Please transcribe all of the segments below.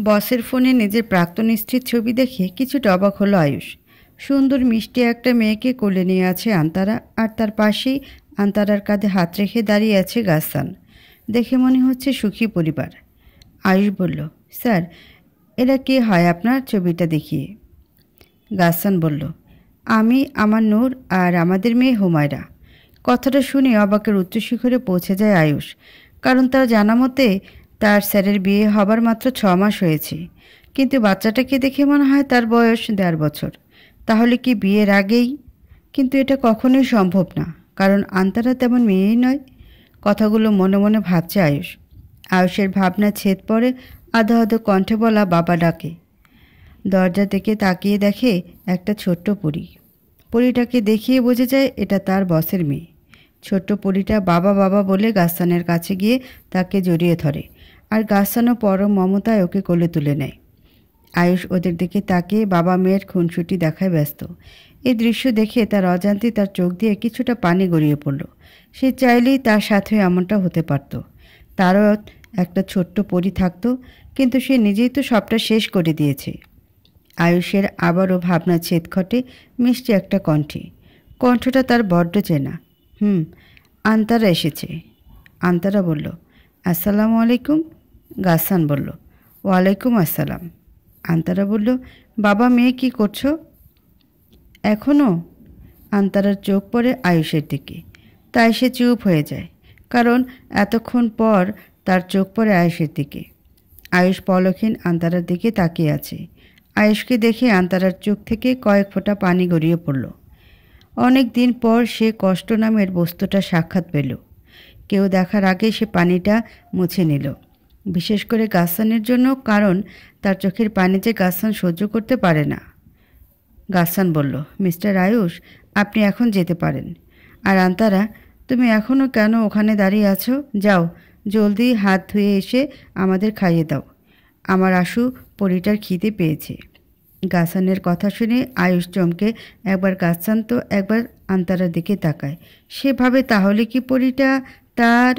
বসের ফোনে নিজের প্রাক্তন স্ত্রীর ছবি দেখে কিছুটা অবাক হলো আয়ুষ। সুন্দর মিষ্টি একটা মেয়েকে কোলে নিয়ে আছে আন্তারা, আর তার পাশেই আন্তারার কাঁধে হাত রেখে দাঁড়িয়ে আছে গাসসান। দেখে মনে হচ্ছে সুখী পরিবার। আয়ুষ বলল, স্যার এরা কে হয় আপনার, ছবিটা দেখিয়ে। গাসসান বলল, আমি, আমার নূর আর আমাদের মেয়ে হুমায়রা। কথাটা শুনে অবাকের উচ্চশিখরে পৌঁছে যায় আয়ুষ, কারণ তার জানা মতে তার স্যারের বিয়ে হবার মাত্র 6 মাস হয়েছে, কিন্তু বাচ্চাটাকে দেখে মনে হয় তার বয়স 1.5 বছর। তাহলে কি বিয়ের আগেই? কিন্তু এটা কখনোই সম্ভব না, কারণ আন্তারা তেমন মেয়েই নয়। কথাগুলো মনে মনে ভাবছে আয়ুষ। আয়ুষের ভাবনা ছেদ পড়ে আধো আধো কণ্ঠে বলা বাবা ডাকে। দরজা থেকে তাকিয়ে দেখে একটা ছোট্ট পরী। পরীটাকে দেখিয়ে বোঝা যায় এটা তার বসের মেয়ে। ছোট্ট পরীটা বাবা বাবা বলে গাসসানের কাছে গিয়ে তাকে জড়িয়ে ধরে, আর গাসসানও পরম মমতায় ওকে কোলে তুলে নেয়। আয়ুষ ওদের দিকে তাকিয়ে বাবা মেয়ের খুনসুটি দেখায় ব্যস্ত। এই দৃশ্য দেখে তার অজান্তে তার চোখ দিয়ে কিছুটা পানি গড়িয়ে পড়ল। সে চাইলেই তার সাথে এমনটা হতে পারত। তারও একটা ছোট্ট পরী থাকতো, কিন্তু সে নিজেই তো সবটা শেষ করে দিয়েছে। আয়ুষের আবারও ভাবনা ছেদ ঘটে মিষ্টি একটা কণ্ঠে। কণ্ঠটা তার বড্ড চেনা। আন্তারা এসেছে। আন্তারা বলল, আসসালামু আলাইকুম। গাসসান বলল, ওয়ালাইকুম আসসালাম। আন্তারা বলল, বাবা মেয়ে কি করছো? এখনও? আন্তারার চোখ পড়ে আয়ুষের দিকে, তাই সে চুপ হয়ে যায়, কারণ এতক্ষণ পর তার চোখ পড়ে আয়ুষের দিকে। আয়ুষ পলকহীন আন্তারার দিকে তাকিয়ে আছে। আয়ুষকে দেখে আন্তারার চোখ থেকে কয়েক ফোঁটা পানি গড়িয়ে পড়ল। অনেক দিন পর সে কষ্ট নামের বস্তুটা সাক্ষাৎ পেল। কেউ দেখার আগে সে পানিটা মুছে নিল, বিশেষ করে গাসসানের জন্য, কারণ তার চোখের পানি যে গাসসান সহ্য করতে পারে না। গাসসান বলল, মিস্টার আয়ুষ, আপনি এখন যেতে পারেন। আর আন্তারা, তুমি এখনও কেন ওখানে দাঁড়িয়ে আছো? যাও, জলদি হাত ধুয়ে এসে আমাদের খাইয়ে দাও। আমার আশু পরীটার খিদে পেয়েছে। গাসসানের কথা শুনে আয়ুষ চমকে একবার গাসসান তো একবার আন্তারার দিকে তাকায়। সে ভাবে তাহলে কি পরীটা তার,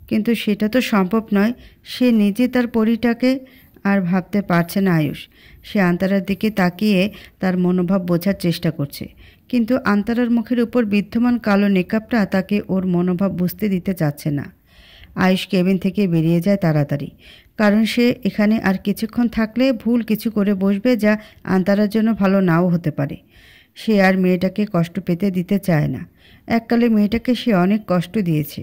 কিন্তু সেটা তো সম্ভব নয়। সে নিজে তার পরীটাকে আর ভাবতে পারছে না আয়ুষ। সে আন্তারার দিকে তাকিয়ে তার মনোভাব বোঝার চেষ্টা করছে, কিন্তু আন্তারার মুখের উপর বিদ্যমান কালো নেকাবটা তাকে ওর মনোভাব বুঝতে দিতে চাচ্ছে না। আয়ুষ কেবিন থেকে বেরিয়ে যায় তাড়াতাড়ি, কারণ সে এখানে আর কিছুক্ষণ থাকলে ভুল কিছু করে বসবে যা আন্তারার জন্য ভালো নাও হতে পারে। সে আর মেয়েটাকে কষ্ট পেতে দিতে চায় না। এককালে মেয়েটাকে সে অনেক কষ্ট দিয়েছে।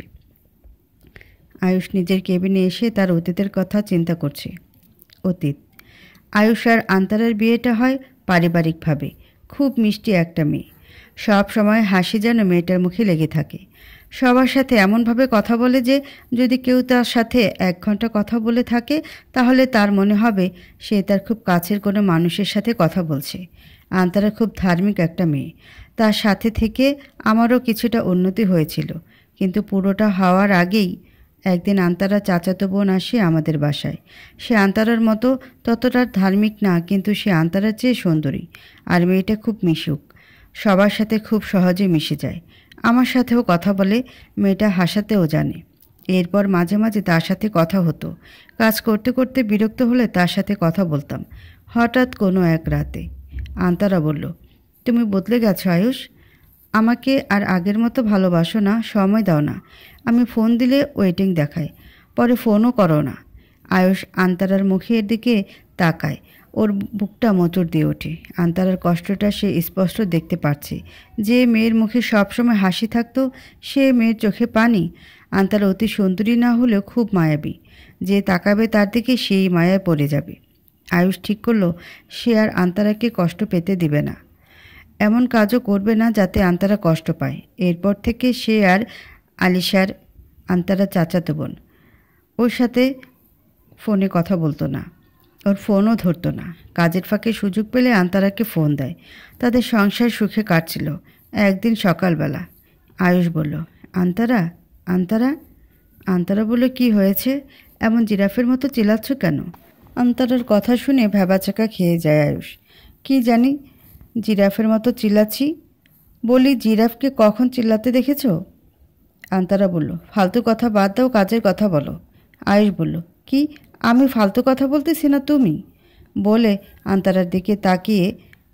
আয়ুষ নিজের কেবিনে এসে তার অতীতের কথা চিন্তা করছে। অতীত, আয়ুষ আর আন্তারার বিয়েটা হয় পারিবারিকভাবে। খুব মিষ্টি একটা মেয়ে। সব সময় হাসি যেন মেয়েটার মুখে লেগে থাকে। সবার সাথে এমনভাবে কথা বলে যে যদি কেউ তার সাথে 1 ঘন্টা কথা বলে থাকে তাহলে তার মনে হবে সে তার খুব কাছের কোনো মানুষের সাথে কথা বলছে। আন্তারা খুব ধার্মিক একটা মেয়ে। তার সাথে থেকে আমারও কিছুটা উন্নতি হয়েছিল, কিন্তু পুরোটা হওয়ার আগেই একদিন আন্তারা চাচাতো বোন আসে আমাদের বাসায়। সে আন্তারার মতো ততটা ধার্মিক না, কিন্তু সে আন্তারার চেয়ে সুন্দরী। আর মেয়েটা খুব মিশুক, সবার সাথে খুব সহজে মিশে যায়। আমার সাথেও কথা বলে, মেয়েটা হাসাতেও জানে। এরপর মাঝে মাঝে তার সাথে কথা হতো। কাজ করতে করতে বিরক্ত হলে তার সাথে কথা বলতাম। হঠাৎ কোনো এক রাতে আন্তারা বলল, তুমি বদলে গেছো আয়ুষ। আমাকে আর আগের মতো ভালোবাসো না, সময় দাও না। আমি ফোন দিলে ওয়েটিং দেখায়, পরে ফোনও করো না। আয়ুষ আন্তারার মুখের দিকে তাকায়। ওর বুকটা মোচড় দিয়ে ওঠে। আন্তারার কষ্টটা সে স্পষ্ট দেখতে পাচ্ছে। যে মেয়ের মুখে সবসময় হাসি থাকতো সে মেয়ের চোখে পানি। আন্তারা অতি সুন্দরী না হলেও খুব মায়াবী। যে তাকাবে তার দিকে সেই মায়ায় পড়ে যাবে। আয়ুষ ঠিক করলো সে আর আন্তারাকে কষ্ট পেতে দিবে না। এমন কাজও করবে না যাতে আন্তারা কষ্ট পায়। এরপর থেকে সে আর আলিশার, আন্তারা চাচাতো বোন, ওর সাথে ফোনে কথা বলতো না। ওর ফোনও ধরতো না। কাজের ফাঁকে সুযোগ পেলে আন্তারাকে ফোন দেয়। তাদের সংসার সুখে কাটছিল। একদিন সকালবেলা আয়ুষ বলল, আন্তারা, আন্তারা। আন্তারা বলল, কি হয়েছে? এমন জিরাফের মতো চিল্লাচ্ছ কেন? আন্তারার কথা শুনে ভ্যাবাচাকা খেয়ে যায় আয়ুষ। কি জানি, জিরাফের মতো চিল্লাচ্ছি। বলি, জিরাফকে কখন চিল্লাতে দেখেছ? আন্তারা বলল, ফালতু কথা বাদ দাও, কাজের কথা বলো। আয়ুষ বলল, কি? আমি ফালতু কথা বলতেছি না তুমি বলে আন্তারার দিকে তাকিয়ে,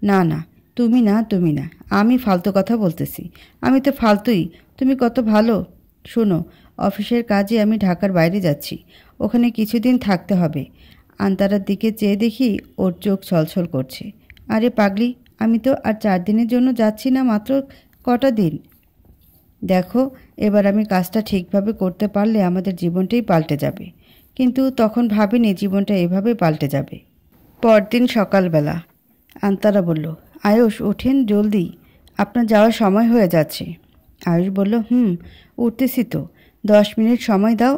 না না তুমি না তুমি না, আমি ফালতু কথা বলতেছি। আমি তো ফালতুই, তুমি কত ভালো। শোনো, অফিসের কাজে আমি ঢাকার বাইরে যাচ্ছি, ওখানে কিছুদিন থাকতে হবে। আন্তারার দিকে চেয়ে দেখি ওর চোখ ছলছল করছে। আরে পাগলি, আমি তো আর 4 দিনের জন্য যাচ্ছি না, মাত্র কটা দিন। দেখো, এবার আমি কাজটা ঠিকভাবে করতে পারলে আমাদের জীবনটাই পাল্টে যাবে। কিন্তু তখন ভাবিনি জীবনটা এভাবে পাল্টে যাবে। পরদিন সকালবেলা আন্তারা বলল, আয়ুষ ওঠেন জলদি, আপনার যাওয়ার সময় হয়ে যাচ্ছে। আয়ুষ বলল, উঠতেছি তো, 10 মিনিট সময় দাও।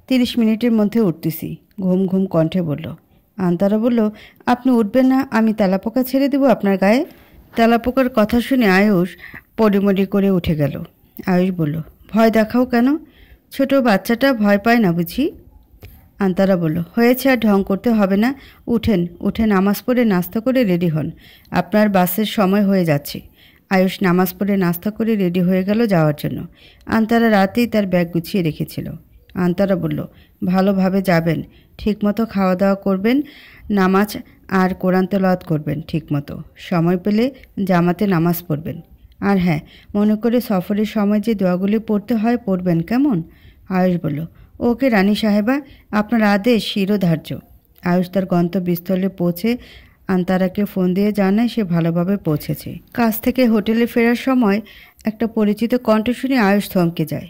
30 মিনিটের মধ্যে উঠতেছি, ঘুম ঘুম কণ্ঠে বলল। আন্তারা বলল, আপনি উঠবেন না? আমি তেলাপোকা ছেড়ে দেবো আপনার গায়ে। তেলাপোকার কথা শুনে আয়ুষ পড়িমড়ি করে উঠে গেল। আয়ুষ বলল, ভয় দেখাও কেন? ছোট বাচ্চাটা ভয় পায় না বুঝি? আন্তারা বলল, হয়েছে, আর ঢং করতে হবে না। উঠেন, উঠে নামাজ পড়ে নাস্তা করে রেডি হন, আপনার বাসের সময় হয়ে যাচ্ছে। আয়ুষ নামাজ পড়ে নাস্তা করে রেডি হয়ে গেল যাওয়ার জন্য। আন্তারা রাতেই তার ব্যাগ গুছিয়ে রেখেছিল। আন্তারা বলল, ভালোভাবে যাবেন, ঠিকমতো খাওয়া দাওয়া করবেন, নামাজ আর কোরআন তেলাওয়াত করবেন ঠিকমতো, সময় পেলে জামাতে নামাজ পড়বেন। আর হ্যাঁ, মনে করে সফরের সময় যে দোয়াগুলি পড়তে হয় পড়বেন, কেমন? আয়ুষ বলল, ওকে রানী সাহেবা, আপনার আদেশ শিরোধার্য। আয়ুষ তার গন্তব্যস্থলে পৌঁছে আন্তারাকে ফোন দিয়ে জানায় সে ভালোভাবে পৌঁছেছে। কাজ থেকে হোটেলে ফেরার সময় একটা পরিচিত কণ্ঠ শুনে আয়ুষ থমকে যায়।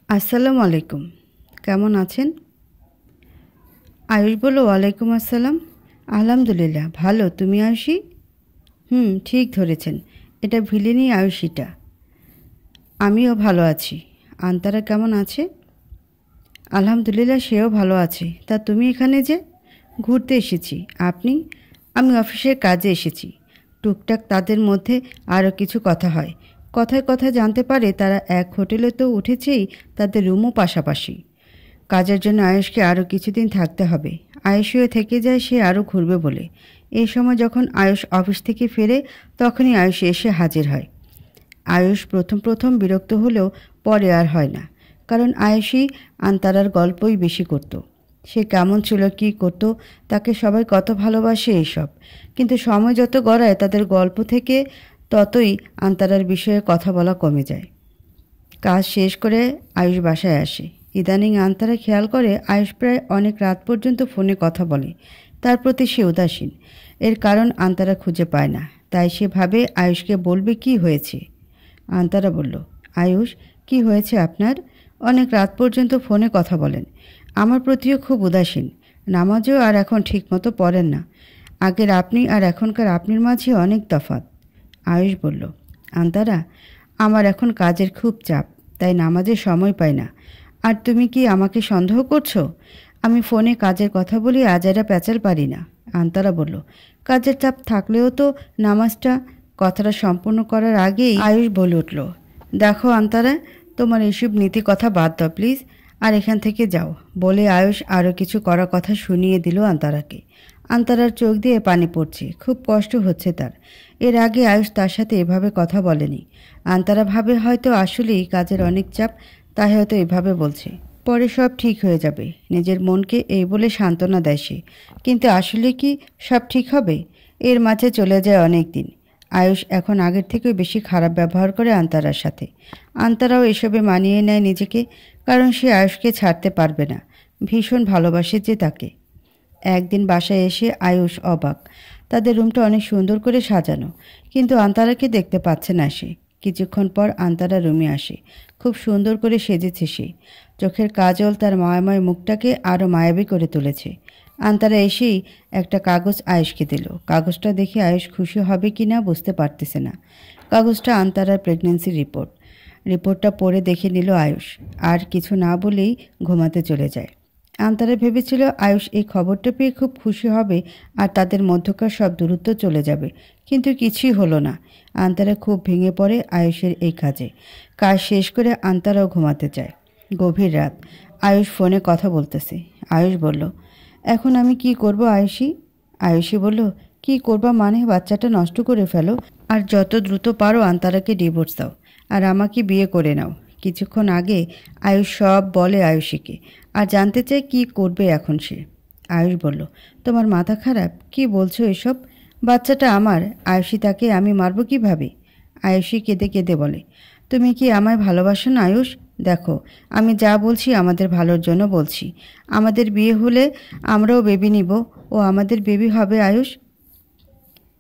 আসসালামু আলাইকুম, কেমন আছেন? আয়ুষ বলল, ওয়ালাইকুম আসসালাম, আলহামদুলিল্লাহ ভালো, তুমি আয়ুষী? ঠিক ধরেছেন, এটা ভিলেনি আয়ুষীটা। আমিও ভালো আছি। আন্তারা কেমন আছে? আলহামদুলিল্লাহ, সেও ভালো আছে। তা তুমি এখানে যে? ঘুরতে এসেছি। আপনি? আমি অফিসের কাজে এসেছি। টুকটাক তাদের মধ্যে আরও কিছু কথা হয়। কথায় কথায় জানতে পারে তারা এক হোটেলে তো উঠেছেই, তাদের রুমও পাশাপাশি। কাজের জন্য আয়ুষকে আরও কিছুদিন থাকতে হবে। আয়ুষও থেকে যায় সে আরও ঘুরবে বলে। এই সময় যখন আয়ুষ অফিস থেকে ফেরে তখনই আয়ুষ এসে হাজির হয়। আয়ুষ প্রথম প্রথম বিরক্ত হলেও পরে আর হয় না, কারণ আয়ুষই আন্তারার গল্পই বেশি করত। সে কেমন ছিল, কী করত, তাকে সবাই কত ভালোবাসে এইসব। কিন্তু সময় যত গড়ায় তাদের গল্প থেকে ততই আন্তারার বিষয়ে কথা বলা কমে যায়। কাজ শেষ করে আয়ুষ বাসায় আসে। ইদানিং আন্তারা খেয়াল করে আয়ুষ প্রায় অনেক রাত পর্যন্ত ফোনে কথা বলে। তার প্রতি সে উদাসীন। এর কারণ আন্তারা খুঁজে পায় না, তাই সে ভাবে আয়ুষকে বলবে কি হয়েছে। আন্তারা বলল, আয়ুষ, কি হয়েছে আপনার? অনেক রাত পর্যন্ত ফোনে কথা বলেন, আমার প্রতিও খুব উদাসীন। নামাজও আর এখন ঠিকমতো পড়েন না। আগের আপনি আর এখনকার আপনির মাঝে অনেক তফাৎ। আয়ুষ বলল, আন্তারা, আমার এখন কাজের খুব চাপ, তাই নামাজের সময় পাই না। আর তুমি কি আমাকে সন্দেহ করছো? আমি ফোনে কাজের কথা বলি, আজাইরা প্যাচাল পারি না। আন্তারা বলল, কাজের চাপ থাকলেও তো নামাজটা। কথাটা সম্পূর্ণ করার আগেই আয়ুষ বলে উঠল, দেখো আন্তারা, তোমার এসব নীতি কথা বাদ দাও প্লিজ, আর এখান থেকে যাও। বলে আয়ুষ আরও কিছু করার কথা শুনিয়ে দিল আন্তারাকে। আন্তারার চোখ দিয়ে পানি পড়ছে, খুব কষ্ট হচ্ছে তার। এর আগে আয়ুষ তার সাথে এভাবে কথা বলেনি। আন্তারা ভাবে হয়তো আসলেই কাজের অনেক চাপ, তাই হয়তো এভাবে বলছে। পরে সব ঠিক হয়ে যাবে, নিজের মনকে এই বলে সান্ত্বনা দেয় সে। কিন্তু আসলে কি সব ঠিক হবে? এর মাঝে চলে যায় অনেক দিন। আয়ুষ এখন আগের থেকেও বেশি খারাপ ব্যবহার করে আন্তারার সাথে। আন্তারাও এসবে মানিয়ে নেয় নিজেকে, কারণ সে আয়ুষকে ছাড়তে পারবে না। ভীষণ ভালোবাসে যে তাকে। একদিন বাসায় এসে আয়ুষ অবাক। তাদের রুমটা অনেক সুন্দর করে সাজানো, কিন্তু আন্তারাকে দেখতে পাচ্ছে না সে। কিছুক্ষণ পর আন্তারা রুমে আসে। খুব সুন্দর করে সেজেছে সে। চোখের কাজল তার মায়াময় মুখটাকে আরও মায়াবী করে তুলেছে। আন্তারা এসেই একটা কাগজ আয়ুষকে দিল। কাগজটা দেখে আয়ুষ খুশি হবে কি না বুঝতে পারতেছে না। কাগজটা আন্তারার প্রেগনেন্সি রিপোর্ট। রিপোর্টটা পড়ে দেখে নিল আয়ুষ, আর কিছু না বলেই ঘুমাতে চলে যায়। আন্তারা ভেবেছিল আয়ুষ এই খবরটা পেয়ে খুব খুশি হবে আর তাদের মধ্যকার সব দূরত্ব চলে যাবে, কিন্তু কিছুই হলো না। আন্তারা খুব ভেঙে পড়ে আয়ুষের এই কাজে। কাজ শেষ করে আন্তারাও ঘুমাতে যায়। গভীর রাত, আয়ুষ ফোনে কথা বলতেছে। আয়ুষ বলল, এখন আমি কি করব আয়ুষী? আয়ুষী বলল, কি করবা মানে, বাচ্চাটা নষ্ট করে ফেলো, আর যত দ্রুত পারো আন্তারাকে ডিভোর্স দাও, আর আমাকে বিয়ে করে নাও। কিছুক্ষণ আগে আয়ুষ সব বলে আয়ুষীকে। আর জানতে চায় কি করবে এখন সে। আয়ুষ বলল, তোমার মাথা খারাপ? কি বলছো এসব? বাচ্চাটা আমার। আয়ুষী তাকে আমি মারব কিভাবে? আয়ুষী কেঁদে কেঁদে বলে, তুমি কি আমায় ভালোবাসো না আয়ুষ? দেখো, আমি যা বলছি আমাদের ভালোর জন্য বলছি। আমাদের বিয়ে হলে আমরাও বেবি নিব, ও আমাদের বেবি হবে আয়ুষ।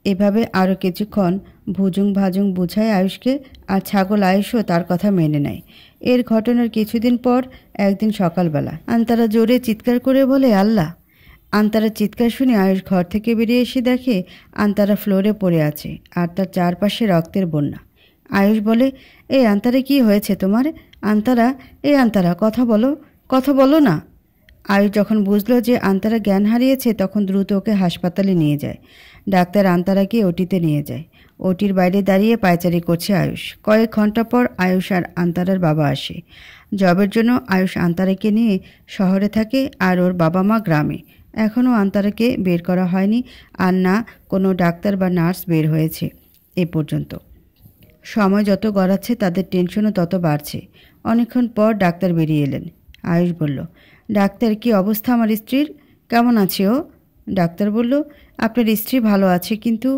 এভাবে আরও কিছুক্ষণ ভুজুং ভাজুং বুঝায় আয়ুষকে, আর ছাগল আয়ুষও তার কথা মেনে নেয়। এর ঘটনার কিছুদিন পর একদিন সকালবেলা আন্তারা জোরে চিৎকার করে বলে, আল্লাহ! আন্তারা চিৎকার শুনে আয়ুষ ঘর থেকে বেরিয়ে এসে দেখে আন্তারা ফ্লোরে পড়ে আছে আর তার চারপাশে রক্তের বন্যা। আয়ুষ বলে, এই আন্তারে কি হয়েছে তোমার? আন্তারা, আন্তারা কথা বলো না। আয়ুষ যখন বুঝলো যে আন্তারা জ্ঞান হারিয়েছে তখন দ্রুত ওকে হাসপাতালে নিয়ে যায়। ডাক্তার আন্তারাকে ওটিতে নিয়ে যায়। ওটির বাইরে দাঁড়িয়ে পায়চারি করছে আয়ুষ। কয়েক ঘন্টা পর আয়ুষ আর আন্তারার বাবা আসে। জবের জন্য আয়ুষ আন্তারাকে নিয়ে শহরে থাকে আর ওর বাবা মা গ্রামে। এখনও আন্তারাকে বের করা হয়নি, আর না কোনো ডাক্তার বা নার্স বের হয়েছে এ পর্যন্ত। সময় যত গড়াচ্ছে তাদের টেনশনও তত বাড়ছে। অনেকক্ষণ পর ডাক্তার বেরিয়ে এলেন। আয়ুষ বলল, ডাক্তার, কি অবস্থা আমার স্ত্রীর? কেমন আছে ও? ডাক্তার বলল, আপনার স্ত্রী ভালো আছে, কিন্তু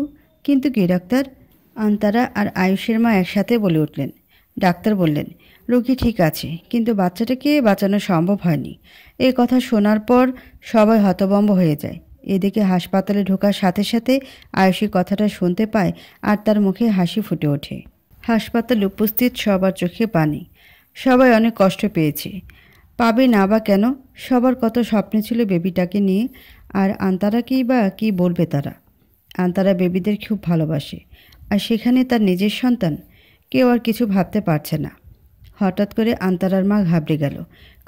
কি ডাক্তার? আন্তারা আর আয়ুষের মা একসাথে বলে উঠলেন। ডাক্তার বললেন, রোগী ঠিক আছে, কিন্তু বাচ্চাটাকে বাঁচানো সম্ভব হয়নি। এই কথা শোনার পর সবাই হতভম্ব হয়ে যায়। এদিকে হাসপাতালে ঢোকার সাথে সাথে আয়ুষী কথাটা শুনতে পায় আর তার মুখে হাসি ফুটে ওঠে। হাসপাতালে উপস্থিত সবার চোখে পানি। সবাই অনেক কষ্ট পেয়েছে। পাবে না বা কেন? সবার কত স্বপ্ন ছিল বেবিটাকে নিয়ে, আর আন্তারাকেই বা কী বলবে তারা? আন্তারা বেবিদের খুব ভালোবাসে, আর সেখানে তার নিজের সন্তান। কেউ আর কিছু ভাবতে পারছে না। হঠাৎ করে আন্তারার মা ঘাবড়ে গেল,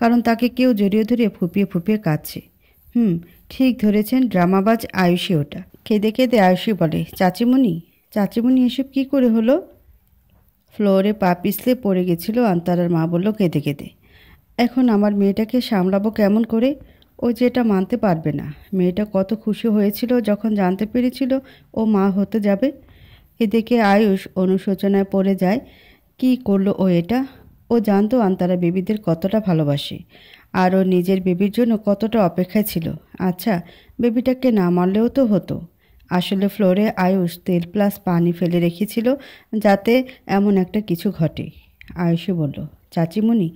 কারণ তাকে কেউ জড়িয়ে ধরে ফুপিয়ে ফুপিয়ে কাঁদছে। ঠিক ধরেছেন, ড্রামাবাজ আয়ুষী ওটা। কেঁদে কেঁদে আয়ুষী বলে, চাচিমণি এসব কী করে হলো? ফ্লোরে পা পিছলে পড়ে গেছিল আন্তারার মা বলল কেঁদে কেঁদে। এখন আমার মেয়েটাকে সামলাবো কেমন করে? ও যেটা মানতে পারবে না। মেয়েটা কত খুশি হয়েছিল যখন জানতে পেরেছিল ও মা হতে যাবে। এদিকে আয়ুষ অনুশোচনায় পড়ে যায়। কি করলো ও এটা? ও জানতো আন্তারা বেবিদের কতটা ভালোবাসে, আর ও নিজের বেবির জন্য কতটা অপেক্ষায় ছিল। আচ্ছা, বেবিটাকে না মারলেও তো হতো। আসলে ফ্লোরে আয়ুষ তেল প্লাস পানি ফেলে রেখেছিল যাতে এমন একটা কিছু ঘটে। আয়ুষে বলল, চাচিমণি,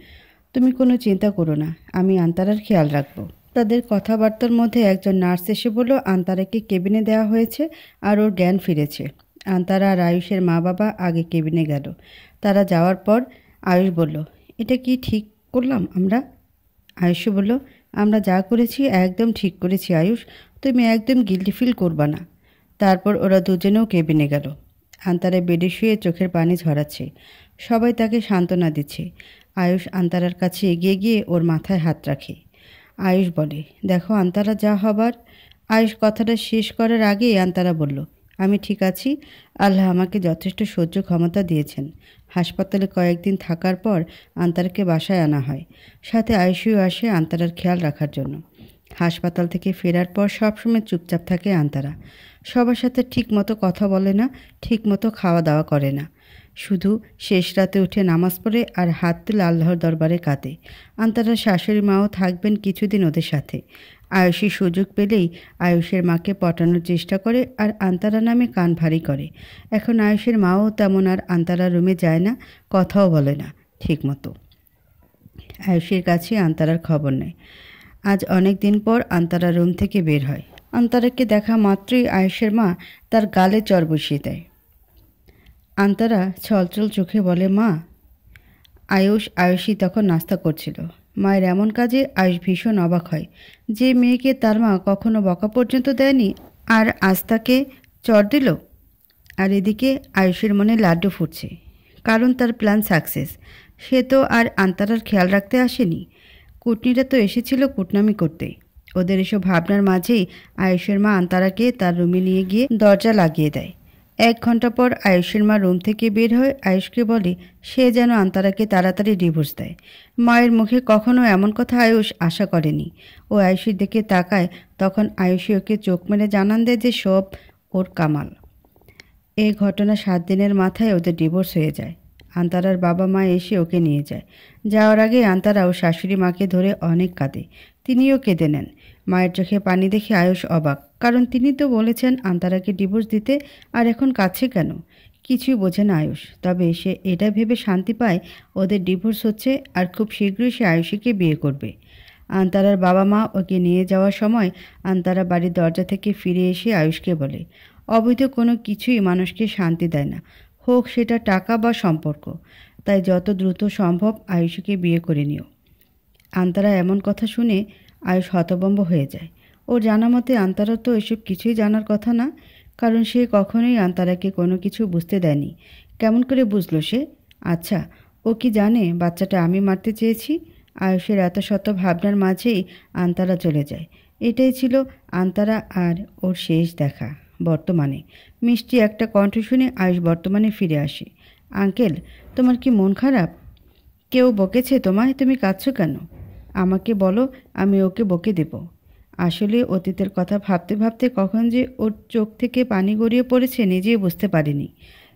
তুমি কোনো চিন্তা করো না, আমি আন্তারার খেয়াল রাখবো। তাদের কথাবার্তার মধ্যে একজন নার্স এসে বলল আন্তারাকে কেবিনে দেওয়া হয়েছে আর ওর জ্ঞান ফিরেছে। আন্তারা আর আয়ুষের মা বাবা আগে কেবিনে গেল। তারা যাওয়ার পর আয়ুষ বলল, এটা কি ঠিক করলাম আমরা? আয়ুষ বলল, আমরা যা করেছি একদম ঠিক করেছি আয়ুষ, তুমি একদম গিল্টি ফিল করবা না। তারপর ওরা দুজনেও কেবিনে গেল। আন্তারা বেডে শুয়ে চোখের পানি ঝরাচ্ছে। সবাই তাকে সান্ত্বনা দিচ্ছে। আয়ুষ আন্তারার কাছে এগিয়ে গিয়ে ওর মাথায় হাত রাখে। আয়ুষ বলে, দেখো আন্তারা, যা হবার। আয়ুষ কথাটা শেষ করার আগেই আন্তারা বলল, আমি ঠিক আছি। আল্লাহ আমাকে যথেষ্ট সহ্য ক্ষমতা দিয়েছেন। হাসপাতালে কয়েকদিন থাকার পর আন্তারাকে বাসায় আনা হয়। সাথে আয়ুষও আসে আন্তারার খেয়াল রাখার জন্য। হাসপাতাল থেকে ফেরার পর সবসময় চুপচাপ থাকে আন্তারা। সবার সাথে ঠিক মতো কথা বলে না, ঠিক মতো খাওয়া দাওয়া করে না। শুধু শেষ রাতে উঠে নামাজ পড়ে আর হাত তুলে আল্লাহর দরবারে কাঁদে। আন্তারার শাশুড়ি মাও থাকবেন কিছুদিন ওদের সাথে। আয়ুষী সুযোগ পেলেই আয়ুষের মাকে পটানোর চেষ্টা করে আর আন্তারা নামে কান ভারী করে। এখন আয়ুষের মাও তেমন আর আন্তারা রুমে যায় না, কথাও বলে না ঠিক মতো। আয়ুষের কাছে আন্তারার খবর নেয়। আজ অনেক দিন পর আন্তারা রুম থেকে বের হয়। আন্তারাকে দেখা মাত্রই আয়ুষের মা তার গালে চর বসিয়ে দেয়। আন্তারা ছলছল চোখে বলে, মা। আয়ুষী তখন নাস্তা করছিল। মায়ের এমন কাজে আয়ুষ ভীষণ অবাক হয়। যে মেয়েকে তার মা কখনো বকা পর্যন্ত দেয়নি, আর আজ তাকে চর দিল। আর এদিকে আয়ুষের মনে লাড্ডু ফুটছে, কারণ তার প্ল্যান সাকসেস। সে তো আর আন্তারার খেয়াল রাখতে আসেনি। কুটনিরা তো এসেছিল কুটনামি করতে। ওদের এসব ভাবনার মাঝেই আয়ুষের মা আন্তারাকে তার রুমে নিয়ে গিয়ে দরজা লাগিয়ে দেয়। 1 ঘন্টা পর আয়ুষের মা রুম থেকে বের হয়ে আয়ুষকে বলে সে যেন আন্তারাকে তাড়াতাড়ি ডিভোর্স দেয়। মায়ের মুখে কখনো এমন কথা আয়ুষ আশা করেনি। ও আয়ুষীর দিকে তাকায়, তখন আয়ুষী ওকে চোখ মেরে জানান দেয় যে সব ওর কামাল। এই ঘটনা 7 দিনের মাথায় ওদের ডিভোর্স হয়ে যায়। আন্তারার বাবা মা এসে ওকে নিয়ে যায়। যাওয়ার আগে আন্তারা ও শাশুড়ি মাকে ধরে অনেক কাঁদে। তিনিও কেঁদে নেন। মায়ের চোখে পানি দেখে আয়ুষ অবাক, কারণ তিনি তো বলেছেন আন্তারাকে ডিভোর্স দিতে, আর এখন কাঁদছে কেন? কিছুই বোঝে না আয়ুষ। তবে সে এটা ভেবে শান্তি পায় ওদের ডিভোর্স হচ্ছে আর খুব শীঘ্রই সে আয়ুষীকে বিয়ে করবে। আন্তারার বাবা মা ওকে নিয়ে যাওয়ার সময় আন্তারা বাড়ির দরজা থেকে ফিরে এসে আয়ুষকে বলে, অবৈধ কোনো কিছুই মানুষকে শান্তি দেয় না, হোক সেটা টাকা বা সম্পর্ক। তাই যত দ্রুত সম্ভব আয়ুষীকে বিয়ে করে নিও। আন্তারা এমন কথা শুনে আয়ুষ হতভম্ব হয়ে যায়। ওর জানা মতে আন্তারা তো এসব কিছুই জানার কথা না, কারণ সে কখনোই আন্তারাকে কোনো কিছু বুঝতে দেয়নি। কেমন করে বুঝলো সে? আচ্ছা, ও কি জানে বাচ্চাটা আমি মারতে চেয়েছি? আয়ুষের এত শত ভাবনার মাঝেই আন্তারা চলে যায়। এটাই ছিল আন্তারা আর ওর শেষ দেখা। বর্তমানে মিষ্টি একটা কণ্ঠ শুনে আয়ুষ বর্তমানে ফিরে আসে। আঙ্কেল, তোমার কি মন খারাপ? কেউ বকেছে তোমায়? তুমি কাঁদছো কেন? আমাকে বলো, আমি ওকে বকে দেব। আসলে অতীতের কথা ভাবতে ভাবতে কখন যে ওর চোখ থেকে পানি গড়িয়ে পড়েছে নিজেই বুঝতে পারিনি।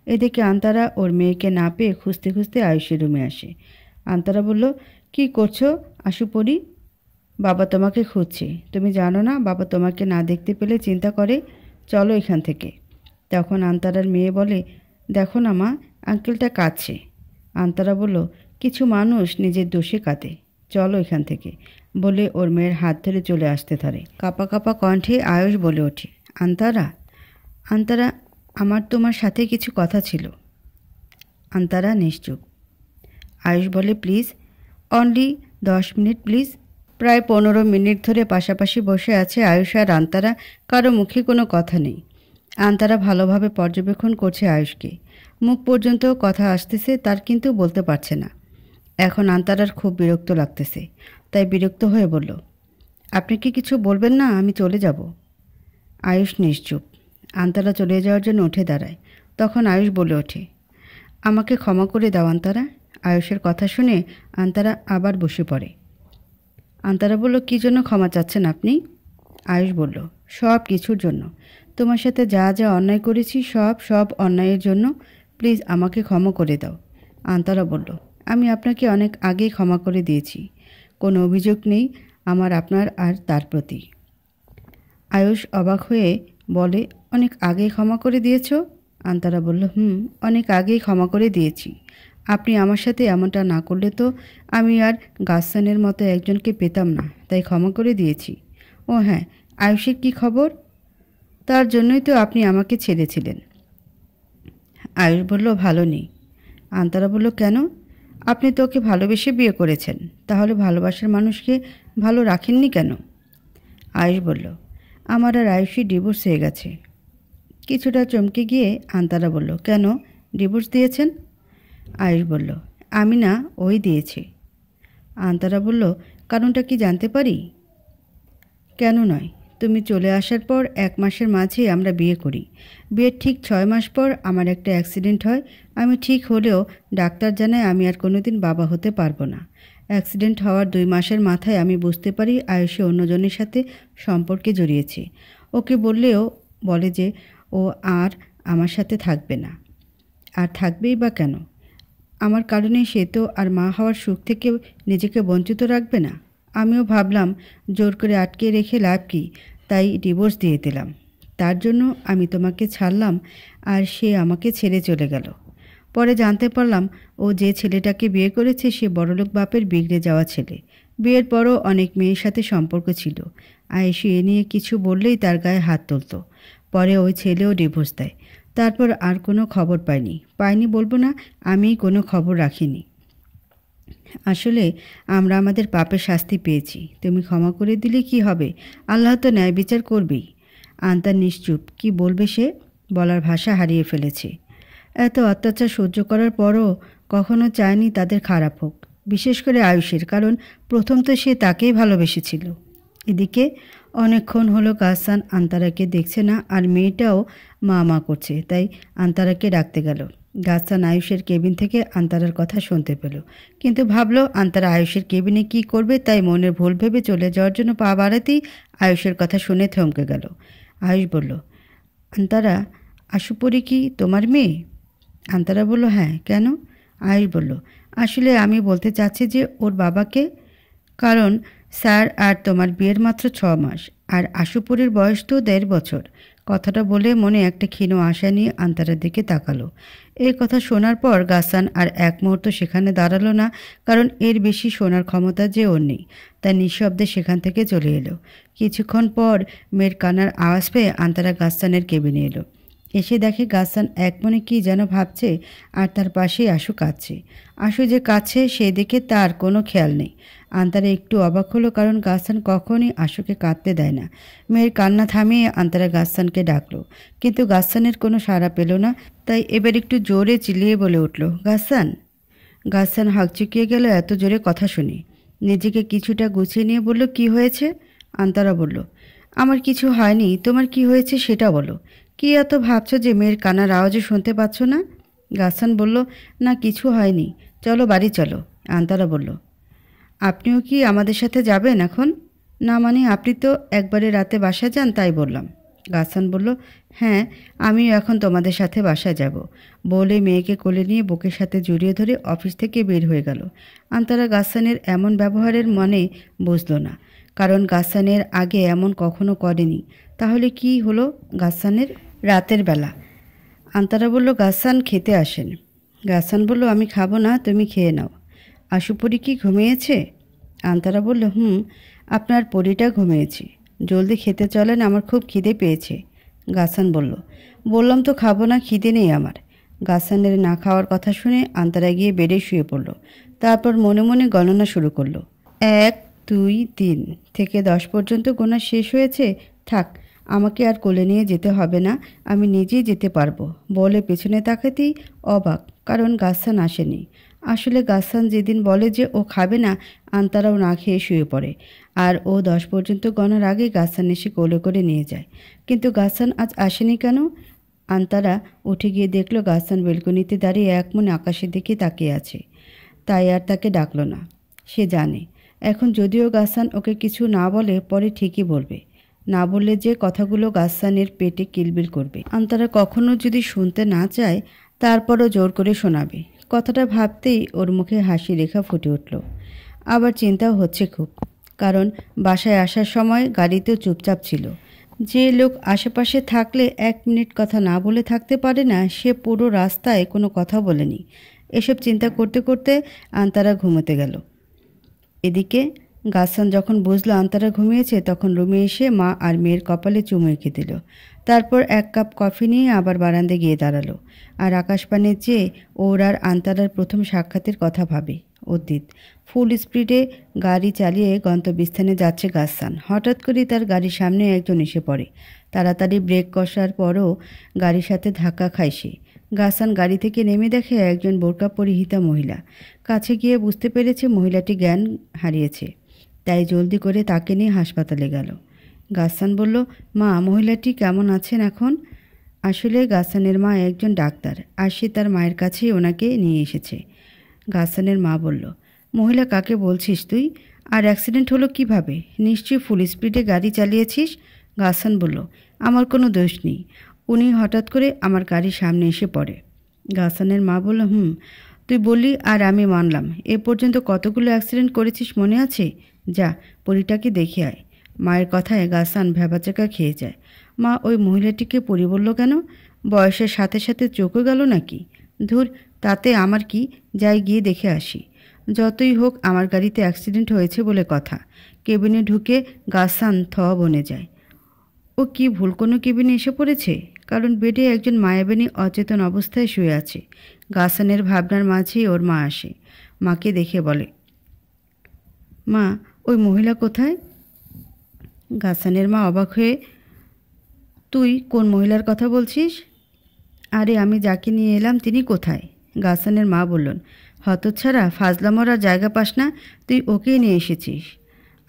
এদিকে আন্তারা ওর মেয়েকে না পেয়ে খুঁজতে খুঁজতে আয়ুষের রুমে আসে। আন্তারা বলল, কি করছো আশু পরি? বাবা তোমাকে খুঁজছে। তুমি জানো না বাবা তোমাকে না দেখতে পেলে চিন্তা করে? চলো এখান থেকে। তখন আন্তারার মেয়ে বলে, দেখো না মা, আঙ্কেলটা কাঁদছে। আন্তারা বলল, কিছু মানুষ নিজের দোষে কাঁদে, চলো এখান থেকে, বলে ওর মেয়ের হাত ধরে চলে আসতে ধরে। কাঁপা কাঁপা কণ্ঠে আয়ুষ বলে ওঠে, আন্তারা, আন্তারা, আমার তোমার সাথে কিছু কথা ছিল। আন্তারা নিশ্চুপ। আয়ুষ বলে, প্লিজ, অনলি 10 মিনিট প্লিজ। প্রায় 15 মিনিট ধরে পাশাপাশি বসে আছে আয়ুষ আর আন্তারা, কারো মুখে কোনো কথা নেই। আন্তারা ভালোভাবে পর্যবেক্ষণ করছে আয়ুষকে। মুখ পর্যন্ত কথা আসতেছে তার, কিন্তু বলতে পারছে না। এখন আন্তারার খুব বিরক্ত লাগতেছে, তাই বিরক্ত হয়ে বলল, আপনি কি কিছু বলবেন না? আমি চলে যাব। আয়ুষ নিশ্চুপ। আন্তারা চলে যাওয়ার জন্য উঠে দাঁড়ায়। তখন আয়ুষ বলে ওঠে, আমাকে ক্ষমা করে দাও আন্তারা। আয়ুষের কথা শুনে আন্তারা আবার বসে পড়ে। আন্তারা বলল, কী জন্য ক্ষমা চাচ্ছেন আপনি? আয়ুষ বলল, সব কিছুর জন্য। তোমার সাথে যা যা অন্যায় করেছি সব অন্যায়ের জন্য। প্লিজ আমাকে ক্ষমা করে দাও। আন্তারা বলল, আমি আপনাকে অনেক আগেই ক্ষমা করে দিয়েছি। কোনো অভিযোগ নেই আমার আপনার আর তার প্রতি। আয়ুষ অবাক হয়ে বলে, অনেক আগেই ক্ষমা করে দিয়েছ? আন্তারা বলল, অনেক আগেই ক্ষমা করে দিয়েছি। আপনি আমার সাথে এমনটা না করলে তো আমি আর গাসসানের মতো একজনকে পেতাম না, তাই ক্ষমা করে দিয়েছি। ও হ্যাঁ, আয়ুষের কী খবর? তার জন্যই তো আপনি আমাকে ছেড়েছিলেন। আয়ুষ বলল, ভালো নেই। আন্তারা বলল, কেন? আপনি তো ওকে ভালোবেসে বিয়ে করেছেন, তাহলে ভালোবাসার মানুষকে ভালো রাখেননি কেন? আয়ুষ বলল, আমার আর আয়ুষী ডিভোর্স হয়ে গেছে। কিছুটা চমকে গিয়ে আন্তারা বলল, কেন ডিভোর্স দিয়েছেন? আয়ুষ বলল, আমি না, ওই দিয়েছে। আন্তারা বলল, কারণটা কি জানতে পারি? কেন নয়, তুমি চলে আসার পর 1 মাসের মাঝে আমরা বিয়ে করি। বিয়ের ঠিক 6 মাস পর আমার একটা অ্যাক্সিডেন্ট হয়। আমি ঠিক হলেও ডাক্তার জানায় আমি আর কোনোদিন বাবা হতে পারবো না। অ্যাক্সিডেন্ট হওয়ার 2 মাসের মাথায় আমি বুঝতে পারি আয়ুষে অন্যজনের সাথে সম্পর্কে জড়িয়েছে। ওকে বললেও বলে যে ও আর আমার সাথে থাকবে না। আর থাকবেই বা কেন? আমার কারণে সে তো আর মা হওয়ার সুখ থেকে নিজেকে বঞ্চিত রাখবে না। আমিও ভাবলাম জোর করে আটকে রেখে লাভ কী, তাই ডিভোর্স দিয়ে দিলাম। তার জন্য আমি তোমাকে ছাড়লাম আর সে আমাকে ছেড়ে চলে গেল। পরে জানতে পারলাম ও যে ছেলেটাকে বিয়ে করেছে সে বড়লোক বাপের বিগড়ে যাওয়া ছেলে। বিয়ের পরও অনেক মেয়ের সাথে সম্পর্ক ছিল। আয়েশি এ নিয়ে কিছু বললেই তার গায়ে হাত তুলত। পরে ওই ছেলেও ডিভোর্স দেয়। তারপর আর কোনো খবর পাইনি বলবো না, আমি কোনো খবর রাখিনি। আসলে আমরা আমাদের পাপের শাস্তি পেয়েছি। তুমি ক্ষমা করে দিলে কি হবে? আল্লাহ তো ন্যায় বিচার করবেই। আন্তার নিশ্চুপ। কি বলবে সে? বলার ভাষা হারিয়ে ফেলেছে। এত অত্যাচার সহ্য করার পরও কখনো চায়নি তাদের খারাপ হোক, বিশেষ করে আয়ুষের, কারণ প্রথম তো সে তাকেই ভালোবেসেছিল। এদিকে অনেকক্ষণ হলো গাসসান আন্তারাকে দেখছে না, আর মেয়েটাও মা মা করছে, তাই আন্তারাকে ডাকতে গেল। গাসসান আয়ুষের কেবিন থেকে আন্তারার কথা শুনতে পেল, কিন্তু ভাবলো আন্তারা আয়ুষের কেবিনে কি করবে, তাই মনের ভুল ভেবে চলে যাওয়ার জন্য পা বাড়াতেই আয়ুষের কথা শুনে থমকে গেল। আয়ুষ বলল, আন্তারা, আশুপরি কি তোমার মেয়ে? আন্তারা বলল, হ্যাঁ। কেন? আয়ুষ বলল, আসলে আমি বলতে চাচ্ছি যে ওর বাবাকে, কারণ স্যার আর তোমার বিয়ের মাত্র 6 মাস, আর আশুপুরের বয়স তো 1.5 বছর। কথাটা বলে মনে একটা ক্ষীণ আশা নিয়ে আন্তারার দিকে তাকালো। এই কথা শোনার পর গাসান আর এক মুহূর্ত সেখানে দাঁড়ালো না, কারণ এর বেশি শোনার ক্ষমতা যে ওর নেই। তাই নিঃশব্দে সেখান থেকে চলে এলো। কিছুক্ষণ পর মেয়ের কান্নার আওয়াজ পেয়ে আন্তারা গাসানের কেবিনে এলো। এসে দেখে গাসান এক মনে কী যেন ভাবছে, আর তার পাশেই আশু কাঁদছে। আশু যে কাছে সেই দিকে তার কোনো খেয়াল নেই। আন্তারা একটু অবাক হলো, কারণ গাসান কখনই আশুকে কাঁদতে দেয় না। মেয়ের কান্না থামিয়ে আন্তারা গাসানকে ডাকলো, কিন্তু গাসানের কোনো সাড়া পেল না। তাই এবার একটু জোরে চিল্লিয়ে বলে উঠল, গাসান। গাসান হাঁকচুকিয়ে গেল এত জোরে কথা শুনে। নিজেকে কিছুটা গুছিয়ে নিয়ে বলল, কি হয়েছে? আন্তারা বলল, আমার কিছু হয়নি, তোমার কি হয়েছে সেটা বলো। কি এত ভাবছো যে মেয়ের কান্নার আওয়াজও শুনতে পাচ্ছ না? গাসান বলল, না কিছু হয়নি, চলো বাড়ি চলো। আন্তারা বলল, আপনিও কি আমাদের সাথে যাবেন এখন? না মানে আপনি তো একবারে রাতে বাসায় যান, তাই বললাম। গাসান বলল, হ্যাঁ আমিও এখন তোমাদের সাথে বাসায় যাব, বলে মেয়েকে কোলে নিয়ে বুকের সাথে জড়িয়ে ধরে অফিস থেকে বের হয়ে গেল। আন্তারা গাসানের এমন ব্যবহারের মানে বুঝল না, কারণ গাসানের আগে এমন কখনো করেনি। তাহলে কি হলো গাসানের? রাতের বেলা আন্তারা বলল, গাসান খেতে আসেন। গাসান বলল, আমি খাবো না, তুমি খেয়ে নাও। আশুপরি কি ঘুমিয়েছে? আন্তারা বলল, আপনার পরিটা ঘুমিয়েছে, জলদি খেতে চলেন, আমার খুব খিদে পেয়েছে। গাসান বলল, বললাম তো খাবো না, খিদে নেই আমার। গাসানের না খাওয়ার কথা শুনে আন্তারা গিয়ে বেডে শুয়ে পড়ল। তারপর মনে মনে গণনা শুরু করলো। 1, 2, 3 থেকে 10 পর্যন্ত গোনা শেষ হয়েছে। থাক, আমাকে আর কোলে নিয়ে যেতে হবে না, আমি নিজেই যেতে পারবো, বলে পেছনে তাকাতেই অবাক, কারণ গাসান আসেনি। আসলে গাসান যেদিন বলে যে ও খাবে না, আন্তারাও না খেয়ে শুয়ে পড়ে, আর ও 10 পর্যন্ত গণার আগে গাসান এসে কোলে করে নিয়ে যায়। কিন্তু গাসান আজ আসেনি কেন? আন্তারা উঠে গিয়ে দেখলো গাসান বেলকনিতে দাঁড়িয়ে এক মনে আকাশের দিকে তাকিয়ে আছে। তাই আর তাকে ডাকলো না। সে জানে এখন যদিও গাসান ওকে কিছু না বলে, পরে ঠিকই বলবে। না বললে যে কথাগুলো গাসানের পেটে কিলবিল করবে। আন্তারা কখনো যদি শুনতে না চায়, তারপরও জোর করে শোনাবে। কথাটা ভাবতেই ওর মুখে হাসি রেখা ফুটে উঠল। আবার চিন্তাও হচ্ছে খুব, কারণ বাসায় আসার সময় গাড়িতেও চুপচাপ ছিল। যে লোক আশেপাশে থাকলে 1 মিনিট কথা না বলে থাকতে পারে না, সে পুরো রাস্তায় কোনো কথা বলেনি। এসব চিন্তা করতে করতে আন্তারা ঘুমোতে গেল। এদিকে গাসান যখন বুঝলো আন্তারা ঘুমিয়েছে, তখন রুমে এসে মা আর মেয়ের কপালে চুমু এঁকে দিল। তারপর 1 কাপ কফি নিয়ে আবার বারান্দায় গিয়ে দাঁড়ালো, আর আকাশপানে চেয়ে ওর আর আন্তারার প্রথম সাক্ষাতের কথা ভাবে। অতীত ফুল স্পিডে গাড়ি চালিয়ে গন্তব্যস্থানে যাচ্ছে গাসান। হঠাৎ করেই তার গাড়ির সামনে একজন এসে পড়ে। তাড়াতাড়ি ব্রেক কষার পরও গাড়ির সাথে ধাক্কা খায় সে। গাসান গাড়ি থেকে নেমে দেখে একজন বোরকা পরিহিতা মহিলা। কাছে গিয়ে বুঝতে পেরেছে মহিলাটি জ্ঞান হারিয়েছে, তাই জলদি করে তাকে নিয়ে হাসপাতালে গেল। গাসান বলল, মা মহিলাটি কেমন আছেন এখন? আসলে গাসানের মা একজন ডাক্তার, আর সে তার মায়ের কাছেই ওনাকে নিয়ে এসেছে। গাসানের মা বলল, মহিলা কাকে বলছিস তুই? আর অ্যাক্সিডেন্ট হলো কিভাবে? নিশ্চয়ই ফুল স্পিডে গাড়ি চালিয়েছিস। গাসান বলল, আমার কোনো দোষ নেই, উনি হঠাৎ করে আমার গাড়ির সামনে এসে পড়ে। গাসানের মা বলল, তুই বললি আর আমি মানলাম। এ পর্যন্ত কতগুলো অ্যাক্সিডেন্ট করেছিস মনে আছে? যা পরীটাকে দেখে আয়। মায়ের কথায় গাসান ভ্যাবাচাকা খেয়ে যায়। মা ওই মহিলাটিকে পরি বলল কেন? বয়সের সাথে সাথে চোখও গেল নাকি? ধুর, তাতে আমার কি, যাই গিয়ে দেখে আসি। যতই হোক আমার গাড়িতে অ্যাক্সিডেন্ট হয়েছে বলে কথা। কেবিনে ঢুকে গাসান বনে যায়। ও কি ভুল কোনো কেবিনে এসে পড়েছে? কারণ বেডে একজন মায়াবিনী অচেতন অবস্থায় শুয়ে আছে। গাসানের ভাবনার মাঝেই ওর মা আসে। মাকে দেখে বলে, মা ওই মহিলা কোথায়? গাসানের মা অবাক হয়ে, তুই কোন মহিলার কথা বলছিস? আরে আমি যাকে নিয়ে এলাম তিনি কোথায়? গাসানের মা বললেন, হতচ্ছাড়া, ফাজলামরা জায়গা পাস না, তুই ওকেই নিয়ে এসেছিস।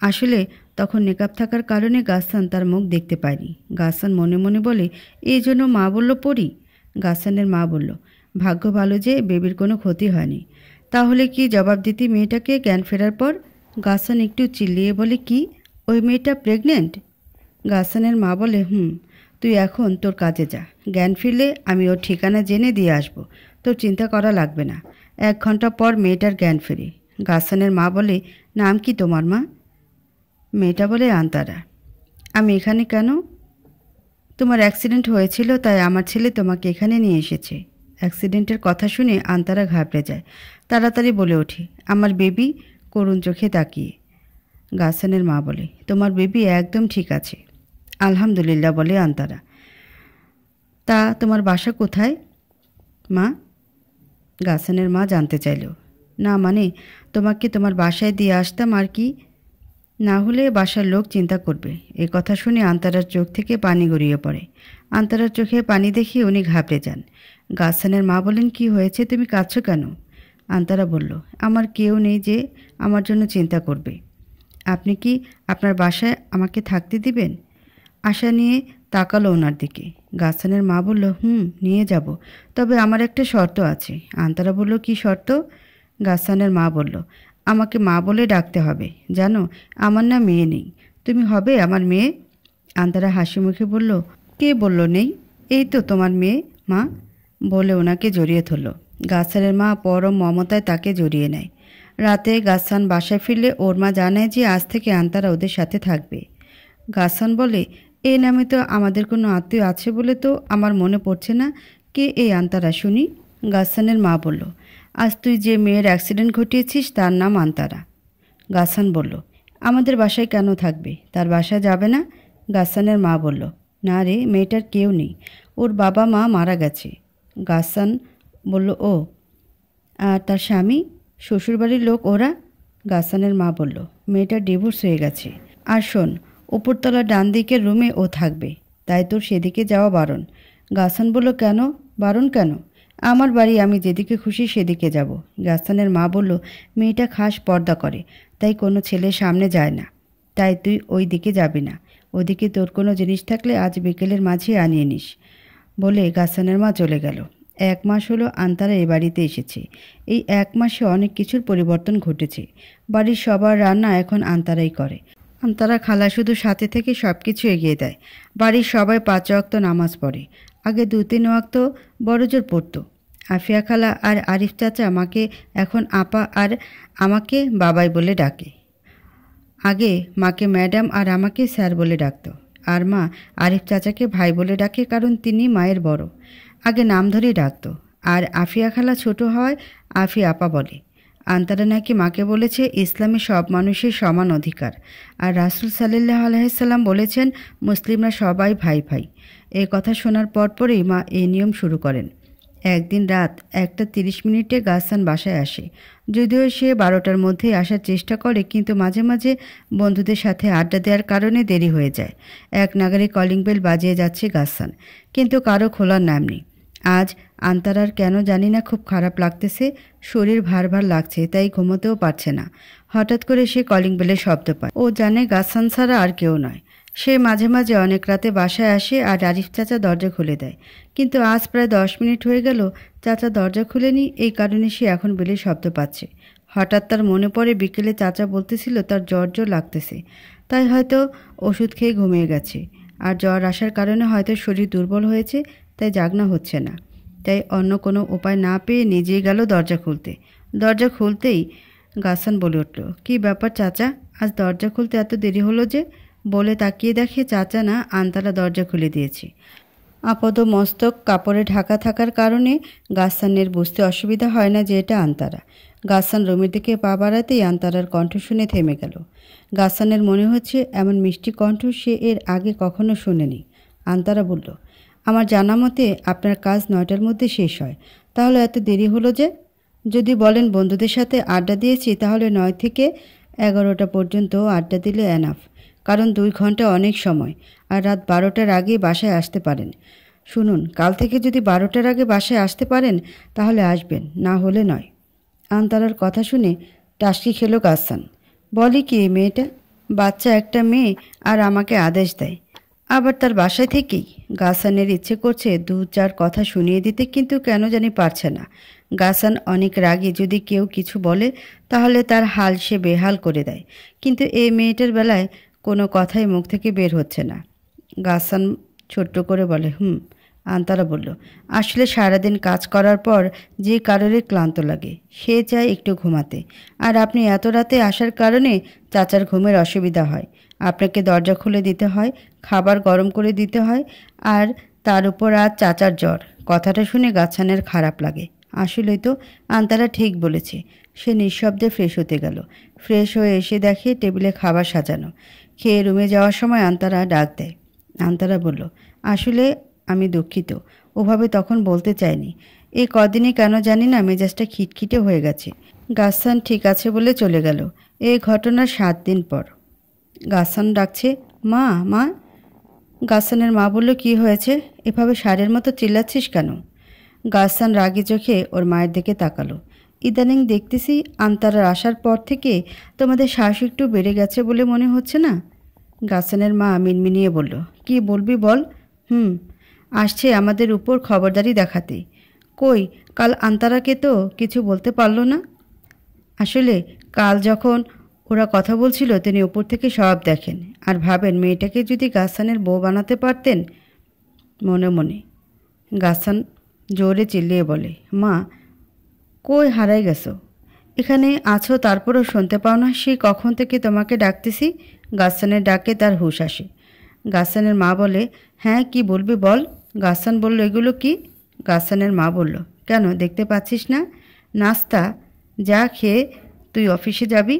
আসলে তখন নেকাব থাকার কারণে গাসান তার মুখ দেখতে পায়নি। গাসান মনে মনে বলে, এই জন্য মা বলল পড়ি। গাসানের মা বলল, ভাগ্য ভালো যে বেবির কোনো ক্ষতি হয়নি। তাহলে কি জবাব দিতি মেয়েটাকে জ্ঞান ফেরার পর? গাসান একটু চিল্লিয়ে বলে, কি ওই মেয়েটা প্রেগনেন্ট? গাসানের মা বলে, তুই এখন তোর কাজে যা, জ্ঞান ফিরলে আমি ওর ঠিকানা জেনে দিয়ে আসব, তোর চিন্তা করা লাগবে না। 1 ঘন্টা পর মেয়েটার জ্ঞান ফেরে। গাসানের মা বলে, নাম কি তোমার মা? মেয়েটা বলে, আন্তারা। আমি এখানে কেন? তোমার অ্যাক্সিডেন্ট হয়েছিল, তাই আমার ছেলে তোমাকে এখানে নিয়ে এসেছে। অ্যাক্সিডেন্টের কথা শুনে আন্তারা ঘাবড়ে যায়। তাড়াতাড়ি বলে ওঠে, আমার বেবি? করুণ চোখে তাকিয়ে গাসানের মা বলে, তোমার বেবি একদম ঠিক আছে, আলহামদুলিল্লাহ, বলে আন্তারা। তা তোমার বাসা কোথায় মা? গাসানের মা জানতে চাইল। না মানে তোমাকে তোমার বাসায় দিয়ে আসতাম আর কি, না হলে বাসার লোক চিন্তা করবে। এই কথা শুনে আন্তারার চোখ থেকে পানি গড়িয়ে পড়ে। আন্তারার চোখে পানি দেখে উনি ঘাবড়ে যান। গাসানের মা বলেন, কি হয়েছে, তুমি কাঁদছো কেন? আন্তারা বলল, আমার কেউ নেই যে আমার জন্য চিন্তা করবে। আপনি কি আপনার বাসায় আমাকে থাকতে দিবেন? আশা নিয়ে তাকালো ওনার দিকে। গাসানের মা বলল, নিয়ে যাব, তবে আমার একটা শর্ত আছে। আন্তারা বলল, কি শর্ত? গাসানের মা বলল, আমাকে মা বলে ডাকতে হবে, জানো আমার না মেয়ে নেই, তুমি হবে আমার মেয়ে। আন্তারা হাসি মুখে বলল, কে বলল নেই, এই তো তোমার মেয়ে মা, বলে ওনাকে জড়িয়ে ধরল। গাসানের মা পরম মমতায় তাকে জড়িয়ে নেয়। রাতে গাসান বাসায় ফিরলে ওর মা জানায় যে আজ থেকে আন্তারা ওদের সাথে থাকবে। গাসান বলে, এই নামে তো আমাদের কোনো আত্মীয় আছে বলে তো আমার মনে পড়ছে না, কে এই আন্তারা শুনি? গাসানের মা বলল, আজ তুই যে মেয়ের অ্যাক্সিডেন্ট ঘটিয়েছিস তার নাম আন্তারা। গাসান বলল, আমাদের বাসায় কেন থাকবে, তার বাসায় যাবে না? গাসানের মা বলল, না রে, মেয়েটার কেউ নেই, ওর বাবা মা মারা গেছে। গাসান বলল, ও, আর তার স্বামী শ্বশুরবাড়ির লোক ওরা? গাসানের মা বলল, মেয়েটার ডিভোর্স হয়ে গেছে। আর শোন, উপরতলা ডান দিকের রুমে ও থাকবে, তাই তোর সেদিকে যাওয়া বারণ। গাসান বলল, কেন বারণ কেন? আমার বাড়ি, আমি যেদিকে খুশি সেদিকে যাব। গাসানের মা বলল, মেয়েটা খাস পর্দা করে, তাই কোনো ছেলের সামনে যায় না, তাই তুই ওই দিকে যাবি না। ওদিকে তোর কোনো জিনিস থাকলে আজ বিকেলের মাঝে আনিয়ে নিস, বলে গাসানের মা চলে গেল। 1 মাস হলো আন্তারা এ বাড়িতে এসেছে। এই 1 মাসে অনেক কিছুর পরিবর্তন ঘটেছে। বাড়ির সবার রান্না এখন আন্তারাই করে। আন্তারা খালা শুধু সাথে থেকে সব কিছু এগিয়ে দেয়। বাড়ির সবাই 5 ওয়াক্ত নামাজ পড়ে। আগে 2-3 ওয়াক্ত বড়জোর পড়তো। আফিয়া খালা আর আরিফ চাচা আমাকে এখন আপা আর আমাকে বাবাই বলে ডাকে। আগে মাকে ম্যাডাম আর আমাকে স্যার বলে ডাকত। আর মা আরিফ চাচাকে ভাই বলে ডাকে, কারণ তিনি মায়ের বড়। আগে নাম ধরেই ডাকত। আর আফিয়া খালা ছোট হওয়ায় আফি আপা বলে। আন্তারা নাকি মাকে বলেছে ইসলামে সব মানুষের সমান অধিকার, আর রাসূল সাল্লাল্লাহু আলাইহি সাল্লাম বলেছেন মুসলিমরা সবাই ভাই ভাই। এই কথা শোনার পরপরই মা এই নিয়ম শুরু করেন। একদিন রাত 1:30 গাসান বাসায় আসে। যদিও সে 12টার মধ্যেই আসার চেষ্টা করে, কিন্তু মাঝে মাঝে বন্ধুদের সাথে আড্ডা দেওয়ার কারণে দেরি হয়ে যায়। এক নাগারে কলিং বেল বাজিয়ে যাচ্ছে গাসান, কিন্তু কারো খোলার নাম নেই। আজ আন্তারার কেন জানি না খুব খারাপ লাগতেছে, শরীর ভার ভার লাগছে, তাই ঘুমোতেও পারছে না। হঠাৎ করে সে কলিং বেলের শব্দ পায়। ও জানে গাসান ছাড়া আর কেউ নয়। সে মাঝে মাঝে অনেক রাতে বাসায় আসে আর আরিফ চাচা দরজা খুলে দেয়, কিন্তু আজ প্রায় 10 মিনিট হয়ে গেল চাচা দরজা খুলেনি। এই কারণে সে এখন বেলের শব্দ পাচ্ছে। হঠাৎ তার মনে পড়ে বিকেলে চাচা বলতেছিল তার জ্বর জ্বর লাগতেছে, তাই হয়তো ওষুধ খেয়ে ঘুমিয়ে গেছে। আর জ্বর আসার কারণে হয়তো শরীর দুর্বল হয়েছে, তাই জাগনা হচ্ছে না। তাই অন্য কোনো উপায় না পেয়ে নিজেই গেল দরজা খুলতে। দরজা খুলতেই গাসান বলে উঠল, কী ব্যাপার চাচা, আজ দরজা খুলতে এত দেরি হলো যে? বলে তাকিয়ে দেখে চাচা না, আন্তারা দরজা খুলে দিয়েছে। আপদ মস্তক কাপড়ে ঢাকা থাকার কারণে গাসানের বুঝতে অসুবিধা হয় না যে এটা আন্তারা। গাসান রুমের দিকে পা বাড়াতেই আন্তারার কণ্ঠ শুনে থেমে গেল। গাসানের মনে হচ্ছে এমন মিষ্টি কণ্ঠ সে এর আগে কখনো শোনেনি। আন্তারা বলল, আমার জানা মতে আপনার কাজ 9টার মধ্যে শেষ হয়, তাহলে এত দেরি হলো যে? যদি বলেন বন্ধুদের সাথে আড্ডা দিয়েছি, তাহলে 9 থেকে 11টা পর্যন্ত আড্ডা দিলে এনাফ, কারণ 2 ঘন্টা অনেক সময়। আর রাত 12টার আগেই বাসায় আসতে পারেন। শুনুন, কাল থেকে যদি 12টার আগে বাসায় আসতে পারেন তাহলে আসবেন, না হলে নয়। আন্তারার কথা শুনে টাসকি খেলো গাসান। বলে কি এই মেয়েটা, বাচ্চা একটা মেয়ে আর আমাকে আদেশ দেয়, আবার তার বাসায় থেকেই। গাসানের ইচ্ছে করছে 2-4 কথা শুনিয়ে দিতে, কিন্তু কেন জানি পারছে না। গাসান অনেক রাগে, যদি কেউ কিছু বলে তাহলে তার হাল সে বেহাল করে দেয়, কিন্তু এই মেয়েটার বেলায় কোনো কথাই মুখ থেকে বের হচ্ছে না। গাসান ছোট্ট করে বলে, আন্তারা বলল, আসলে সারাদিন কাজ করার পর যে কারোরই ক্লান্ত লাগে, সে চায় একটু ঘুমাতে। আর আপনি এত রাতে আসার কারণে চাচার ঘুমের অসুবিধা হয়। আপনাকে দরজা খুলে দিতে হয়, খাবার গরম করে দিতে হয়, আর তার উপর আজ চাচার জ্বর। কথাটা শুনে গাছানের খারাপ লাগে। আসলেই তো, আন্তারা ঠিক বলেছে। সে নিঃশব্দে ফ্রেশ হতে গেল। ফ্রেশ হয়ে এসে দেখে টেবিলে খাবার সাজানো। খেয়ে রুমে যাওয়ার সময় আন্তারা ডাক দেয়। আন্তারা বলল, আসলে আমি দুঃখিত, ওভাবে তখন বলতে চাইনি। এই কদিনই কেন জানি না মেজাজটা খিটখিটে হয়ে গেছে। গাসান ঠিক আছে বলে চলে গেল। এই ঘটনার 7 দিন পর। গাসান ডাকছে, মা মা। গাসানের মা বলল, কি হয়েছে? এভাবে ষাঁড়ের মতো চিল্লাচ্ছিস কেন? গাসান রাগী চোখে ওর মায়ের দিকে তাকালো। ইদানিং দেখতেছি আন্তারার আসার পর থেকে তোমাদের শ্বাস একটু বেড়ে গেছে বলে মনে হচ্ছে না? গাসানের মা মিনমিনিয়ে বলল, কি বলবি বল? আসছে আমাদের উপর খবরদারি দেখাতে। কই, কাল আন্তারাকে তো কিছু বলতে পারলো না। আসলে কাল যখন ওরা কথা বলছিল তিনি উপর থেকে সব দেখেন আর ভাবেন মেয়েটাকে যদি গাসানের বউ বানাতে পারতেন। মনে মনে গাসান জোরে চিল্লিয়ে বলে, মা কই হারাই গেছো? এখানে আছো তারপরও শুনতে পাও না? সেই কখন থেকে তোমাকে ডাকতেছি। গাসানের ডাকে তার হুঁশ আসে। গাসানের মা বলে, হ্যাঁ কি বলবি বল? গাসান বলল, এগুলো কি? গাসানের মা বলল, কেন দেখতে পাচ্ছিস না? নাস্তা, যা খেয়ে তুই অফিসে যাবি।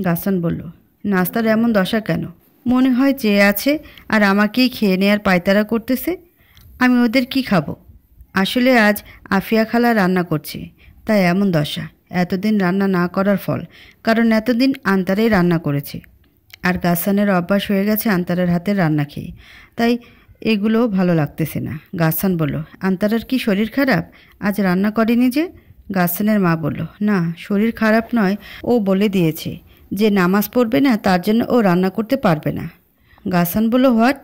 গাসান বলল, নাস্তার এমন দশা কেন? মনে হয় চেয়ে আছে আর আমাকেই খেয়ে নেয়ার পায়তারা করতেছে। আমি ওদের কি খাবো? আসলে আজ আফিয়া খালা রান্না করছে, তাই এমন দশা। এতদিন রান্না না করার ফল, কারণ এতদিন আন্তারাই রান্না করেছে। আর গাসানের অভ্যাস হয়ে গেছে আন্তারার হাতের রান্না খেয়ে, তাই এগুলো ভালো লাগতেছে না। গাসান বলল, আন্তারার কি শরীর খারাপ? আজ রান্না করেনি যে? গাসানের মা বলল, না শরীর খারাপ নয়, ও বলে দিয়েছে যে নামাজ পড়বে না, তার জন্য ও রান্না করতে পারবে না। গাসান বলল, হোয়াট?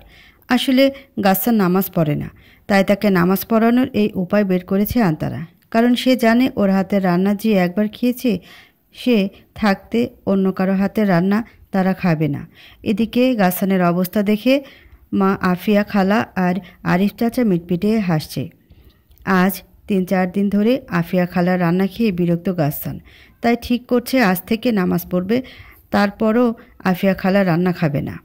আসলে গাসান নামাজ পড়ে না, তাই তাকে নামাজ পড়ানোর এই উপায় বের করেছে আন্তারা। কারণ সে জানে ওর হাতের রান্না যে একবার খেয়েছে, সে থাকতে অন্য কারো হাতের রান্না তারা খাবে না। এদিকে গাসানের অবস্থা দেখে মা আফিয়া খালা আর আরিফ চাচা মিটপিটে হাসছে। আজ 3-4 দিন ধরে আফিয়া খালার রান্না খেয়ে বিরক্ত গাসান, তাই ঠিক করছে আজ থেকে নামাজ পড়বে। তারপরও আফিয়া খালা রান্না খাবে না।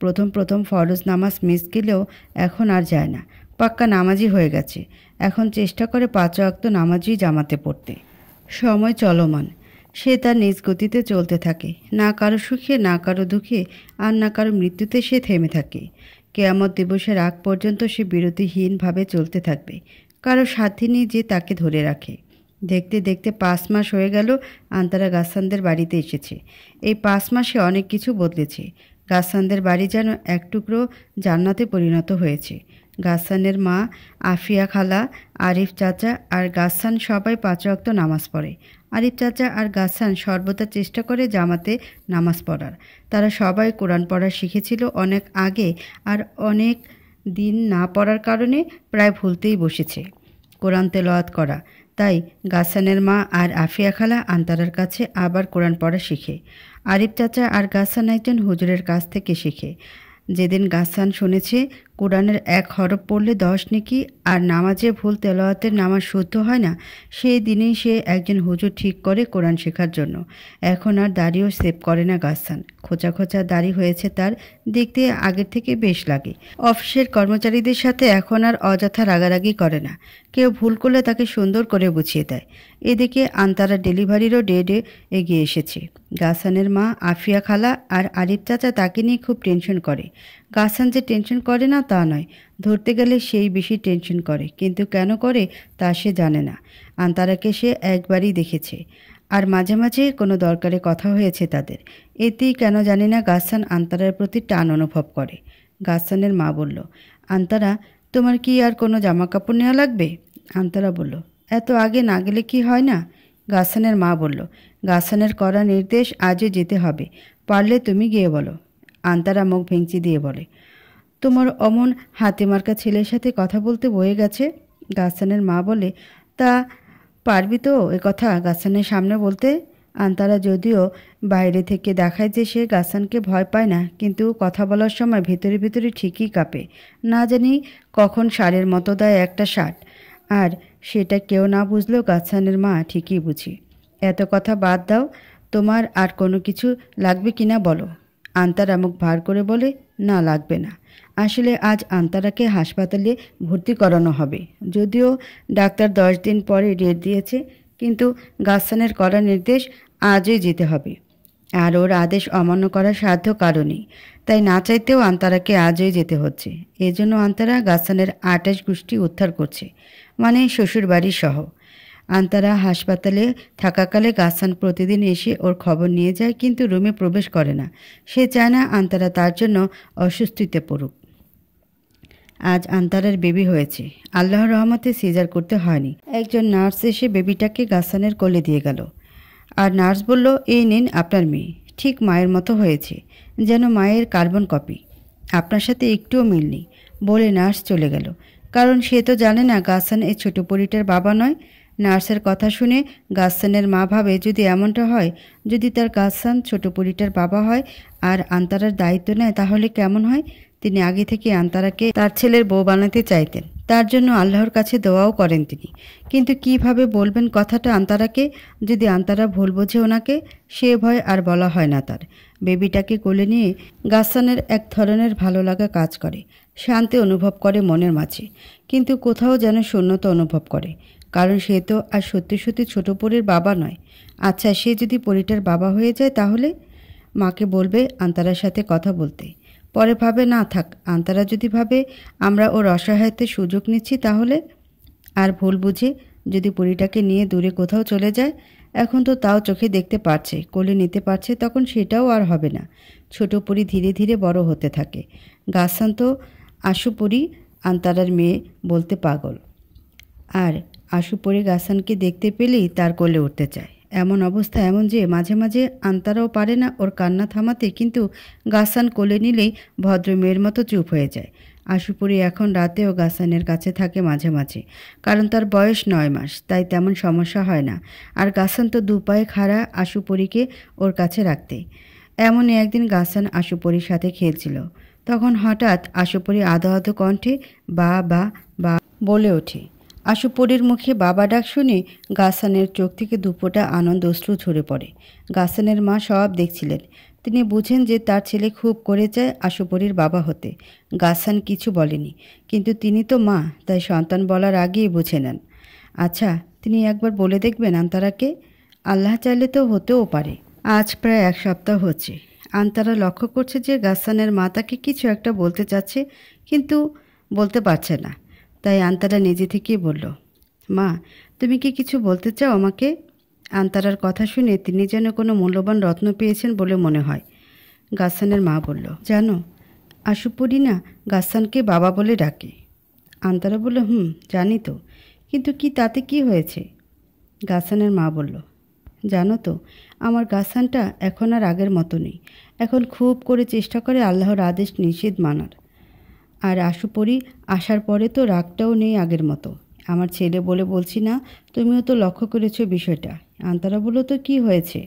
প্রথম প্রথম ফরজ নামাজ মিস গেলেও এখন আর যায় না, পাক্কা নামাজি হয়ে গেছে। এখন চেষ্টা করে 5 ওয়াক্ত নামাজই জামাতে পড়তে। সময় চলমান, সে তার নিজ গতিতে চলতে থাকে, না কারো সুখে না কারো দুঃখে আর না কারো মৃত্যুতে সে থেমে থাকে। কেয়ামত দিবসের আগ পর্যন্ত সে বিরতিহীনভাবে চলতে থাকবে। কারো সাথী নেই যে তাকে ধরে রাখে। দেখতে দেখতে 5 মাস হয়ে গেল আন্তারা গাসানদের বাড়িতে এসেছে। এই 5 মাসে অনেক কিছু বদলেছে। গাসানদের বাড়ি যেন এক টুকরো জান্নাতে পরিণত হয়েছে। গাসানের মা, আফিয়া খালা, আরিফ চাচা আর গাসান সবাই 5 ওয়াক্ত নামাজ পড়ে। আরিফ চাচা আর গাসান সর্বদা চেষ্টা করে জামাতে নামাজ পড়ার। তারা সবাই কোরআন পড়া শিখেছিল অনেক আগে, আর অনেক দিন না পড়ার কারণে প্রায় ভুলতেই বসেছে কোরআন তেলাওয়াত করা। তাই গাসানের মা আর আফিয়া খালা আন্তারার কাছে আবার কোরআন পড়া শিখে। আরিফ চাচা আর গাসান একজন হুজুরের কাছ থেকে শিখে। যেদিন গাসান শুনেছে কোরআনের 1 হরফ পড়লে 10 নেকি, আর নামাজে ভুল তেলাওয়াতের নামাজ শুদ্ধ হয় না, সেই দিনেই সে একজন হুজুর ঠিক করে কোরআন শেখার জন্য। এখন আর দাড়িও সেভ করে না গাসান। খোঁচা খোঁচা দাড়ি হয়েছে তার, দেখতে আগের থেকে বেশ লাগে। অফিসের কর্মচারীদের সাথে এখন আর অযথা রাগারাগি করে না। কেউ ভুল করলে তাকে সুন্দর করে বুঝিয়ে দেয়। এদিকে আন্তারা ডেলিভারিরও ডেটে এগিয়ে এসেছে। গাসানের মা, আফিয়া খালা আর আরিফ চাচা তাকে নিয়ে খুব টেনশন করে। গাসান যে টেনশন করে না তা নয়, ধরতে গেলে সেই বেশি টেনশন করে, কিন্তু কেন করে তা সে জানে না। আন্তারাকে সে একবারই দেখেছে, আর মাঝে মাঝে কোনো দরকারে কথা হয়েছে তাদের। এতেই কেন জানি না গাসান আন্তারার প্রতি টান অনুভব করে। গাসানের মা বলল, আন্তারা তোমার কি আর কোনো জামা কাপড় নেওয়া লাগবে? আন্তারা বলল, এত আগে না গেলে কি হয় না? গাসানের মা বলল, গাসানের করা নির্দেশ, আজই যেতে হবে, পারলে তুমি গিয়ে বলো। আন্তারা মুখ ভেঙচি দিয়ে বলে, তোমার অমন হাতে মার্কা ছেলের সাথে কথা বলতে বয়ে গেছে। গাসানের মা বলে, তা পারবি তো এ কথা গাসানের সামনে বলতে? আন্তারা যদিও বাইরে থেকে দেখায় যে সে গাসানকে ভয় পায় না, কিন্তু কথা বলার সময় ভেতরে ভেতরে ঠিকই কাঁপে। না জানি কখন ষাঁড়ের মতো দেয় একটা শার্ট। আর সেটা কেউ না বুঝলেও গাসানের মা ঠিকই বুঝি। এত কথা বাদ দাও, তোমার আর কোনো কিছু লাগবে কিনা বলো। আন্তারা মুখ ভার করে বলে, না লাগবে না। আসলে আজ আন্তারাকে হাসপাতালে ভর্তি করানো হবে। যদিও ডাক্তার 10 দিন পরে ডেট দিয়েছে, কিন্তু গাসানের করা নির্দেশ আজই যেতে হবে। আর ওর আদেশ অমান্য করার সাধ্য কারণেই। তাই না চাইতেও আন্তারাকে আজই যেতে হচ্ছে। এজন্য আন্তারা গাসানের 28 গোষ্ঠী উদ্ধার করছে, মানে শ্বশুরবাড়ি সহ। আন্তারা হাসপাতালে থাকাকালে গাসান প্রতিদিন এসে ওর খবর নিয়ে যায়, কিন্তু রুমে প্রবেশ করে না। সে চায় না আন্তারা তার জন্য অস্বস্তিতে পড়ুক। আজ আন্তারার বেবি হয়েছে। আল্লাহর রহমতে সিজার করতে হয়নি। একজন নার্স এসে বেবিটাকে গাসানের কোলে দিয়ে গেল। আর নার্স বলল, এই নিন আপনার মেয়ে, ঠিক মায়ের মতো হয়েছে, যেন মায়ের কার্বন কপি। আপনার সাথে একটুও মিল নেই, বলে নার্স চলে গেল। কারণ সে তো জানে না গাসান এই ছোট পরীটার বাবা নয়। নার্সের কথা শুনে গাসানের মা ভাবে, যদি এমনটা হয়, যদি তার গাসান ছোট পরীটার বাবা হয় আর আন্তারার দায়িত্ব নেয়, তাহলে কেমন হয়। তিনি আগে থেকে আন্তারাকে তার ছেলের বউ বানাতে চাইতেন। তার জন্য আল্লাহর কাছে দোয়াও করেন তিনি। কিন্তু কিভাবে বলবেন কথাটা আন্তারাকে, যদি আন্তারা ভুল বোঝে ওনাকে? সে ভয় আর বলা হয় না তার। বেবিটাকে কোলে নিয়ে গাসানের এক ধরনের ভালো লাগা কাজ করে। শান্তি অনুভব করে মনের মাঝে, কিন্তু কোথাও যেন শূন্যতা অনুভব করে। কারণ সে তো আর সত্যি সত্যি ছোট পরীর বাবা নয়। আচ্ছা, সে যদি পরীটার বাবা হয়ে যায়, তাহলে মাকে বলবে আন্তারার সাথে কথা বলতে। পরে ভাবে, না থাক, আন্তারা যদি ভাবে আমরা ওর অসহায়ত্বের সুযোগ নিচ্ছি, তাহলে আর ভুল বুঝে যদি পরীটাকে নিয়ে দূরে কোথাও চলে যায়। এখন তো তাও চোখে দেখতে পারছে, কোলে নিতে পারছে, তখন সেটাও আর হবে না। ছোট পরী ধীরে ধীরে বড় হতে থাকে। গাসান তো আশু পরী, আন্তারার মেয়ে বলতে পাগল। আর আশু পরী গাসানকে দেখতে পেলেই তার কোলে উঠতে চায়। এমন অবস্থা এমন যে মাঝে মাঝে আন্তারাও পারে না ওর কান্না থামাতে, কিন্তু গাসান কোলে নিলেই ভদ্র মেয়ের মতো চুপ হয়ে যায়। আশু পরী এখন রাতেও গাসানের কাছে থাকে মাঝে মাঝে, কারণ তার বয়স 9 মাস, তাই তেমন সমস্যা হয় না। আর গাসান তো দুপায়ে খাড়া আশু পরীকে ওর কাছে রাখতে। এমনই একদিন গাসান আশু পরীর সাথে খেলছিল। তখন হঠাৎ আশু পরী আধো আধো কণ্ঠে বা বা বা বলে ওঠে। আশু পরীর মুখে বাবা ডাক শুনে গাসানের চোখ থেকে দুপোটা আনন্দ অশ্রু ঝরে পড়ে। গাসানের মা সব দেখছিলেন। তিনি বুঝেন যে তার ছেলে খুব করে চায় আশু পরীর বাবা হতে। গাসান কিছু বলেনি, কিন্তু তিনি তো মা, তাই সন্তান বলার আগেই বুঝে নেন। আচ্ছা, তিনি একবার বলে দেখবেন আন্তারাকে। আল্লাহ চাইলে তো হতেও পারে। আজ প্রায় 1 সপ্তাহ হচ্ছে। আন্তারা লক্ষ্য করছে যে গাসানের মা তাকে কিছু একটা বলতে চাচ্ছে, কিন্তু বলতে পারছে না। তাই আন্তারা নিজে থেকেই বলল, মা, তুমি কি কিছু বলতে চাও আমাকে? আন্তারার কথা শুনে তিনি যেন কোনো মূল্যবান রত্ন পেয়েছেন বলে মনে হয়। গাসানের মা বলল, জানো, আশু পরী না গাসানকে বাবা বলে ডাকে। আন্তারা বলল, জানি তো, কিন্তু কি তাতে কি হয়েছে? গাসানের মা বলল, জানো তো, আমার গাসানটা এখন আর আগের মতো নেই। এখন খুব করে চেষ্টা করে আল্লাহর আদেশ নিষেধ মানার। আর আশু পরী আসার পরে তো রাগটাও নেই আগের মতো। আমার ছেলে বলে বলছি না, তুমিও তো লক্ষ্য করেছো বিষয়টা। আন্তারা বলল, তো কি হয়েছে?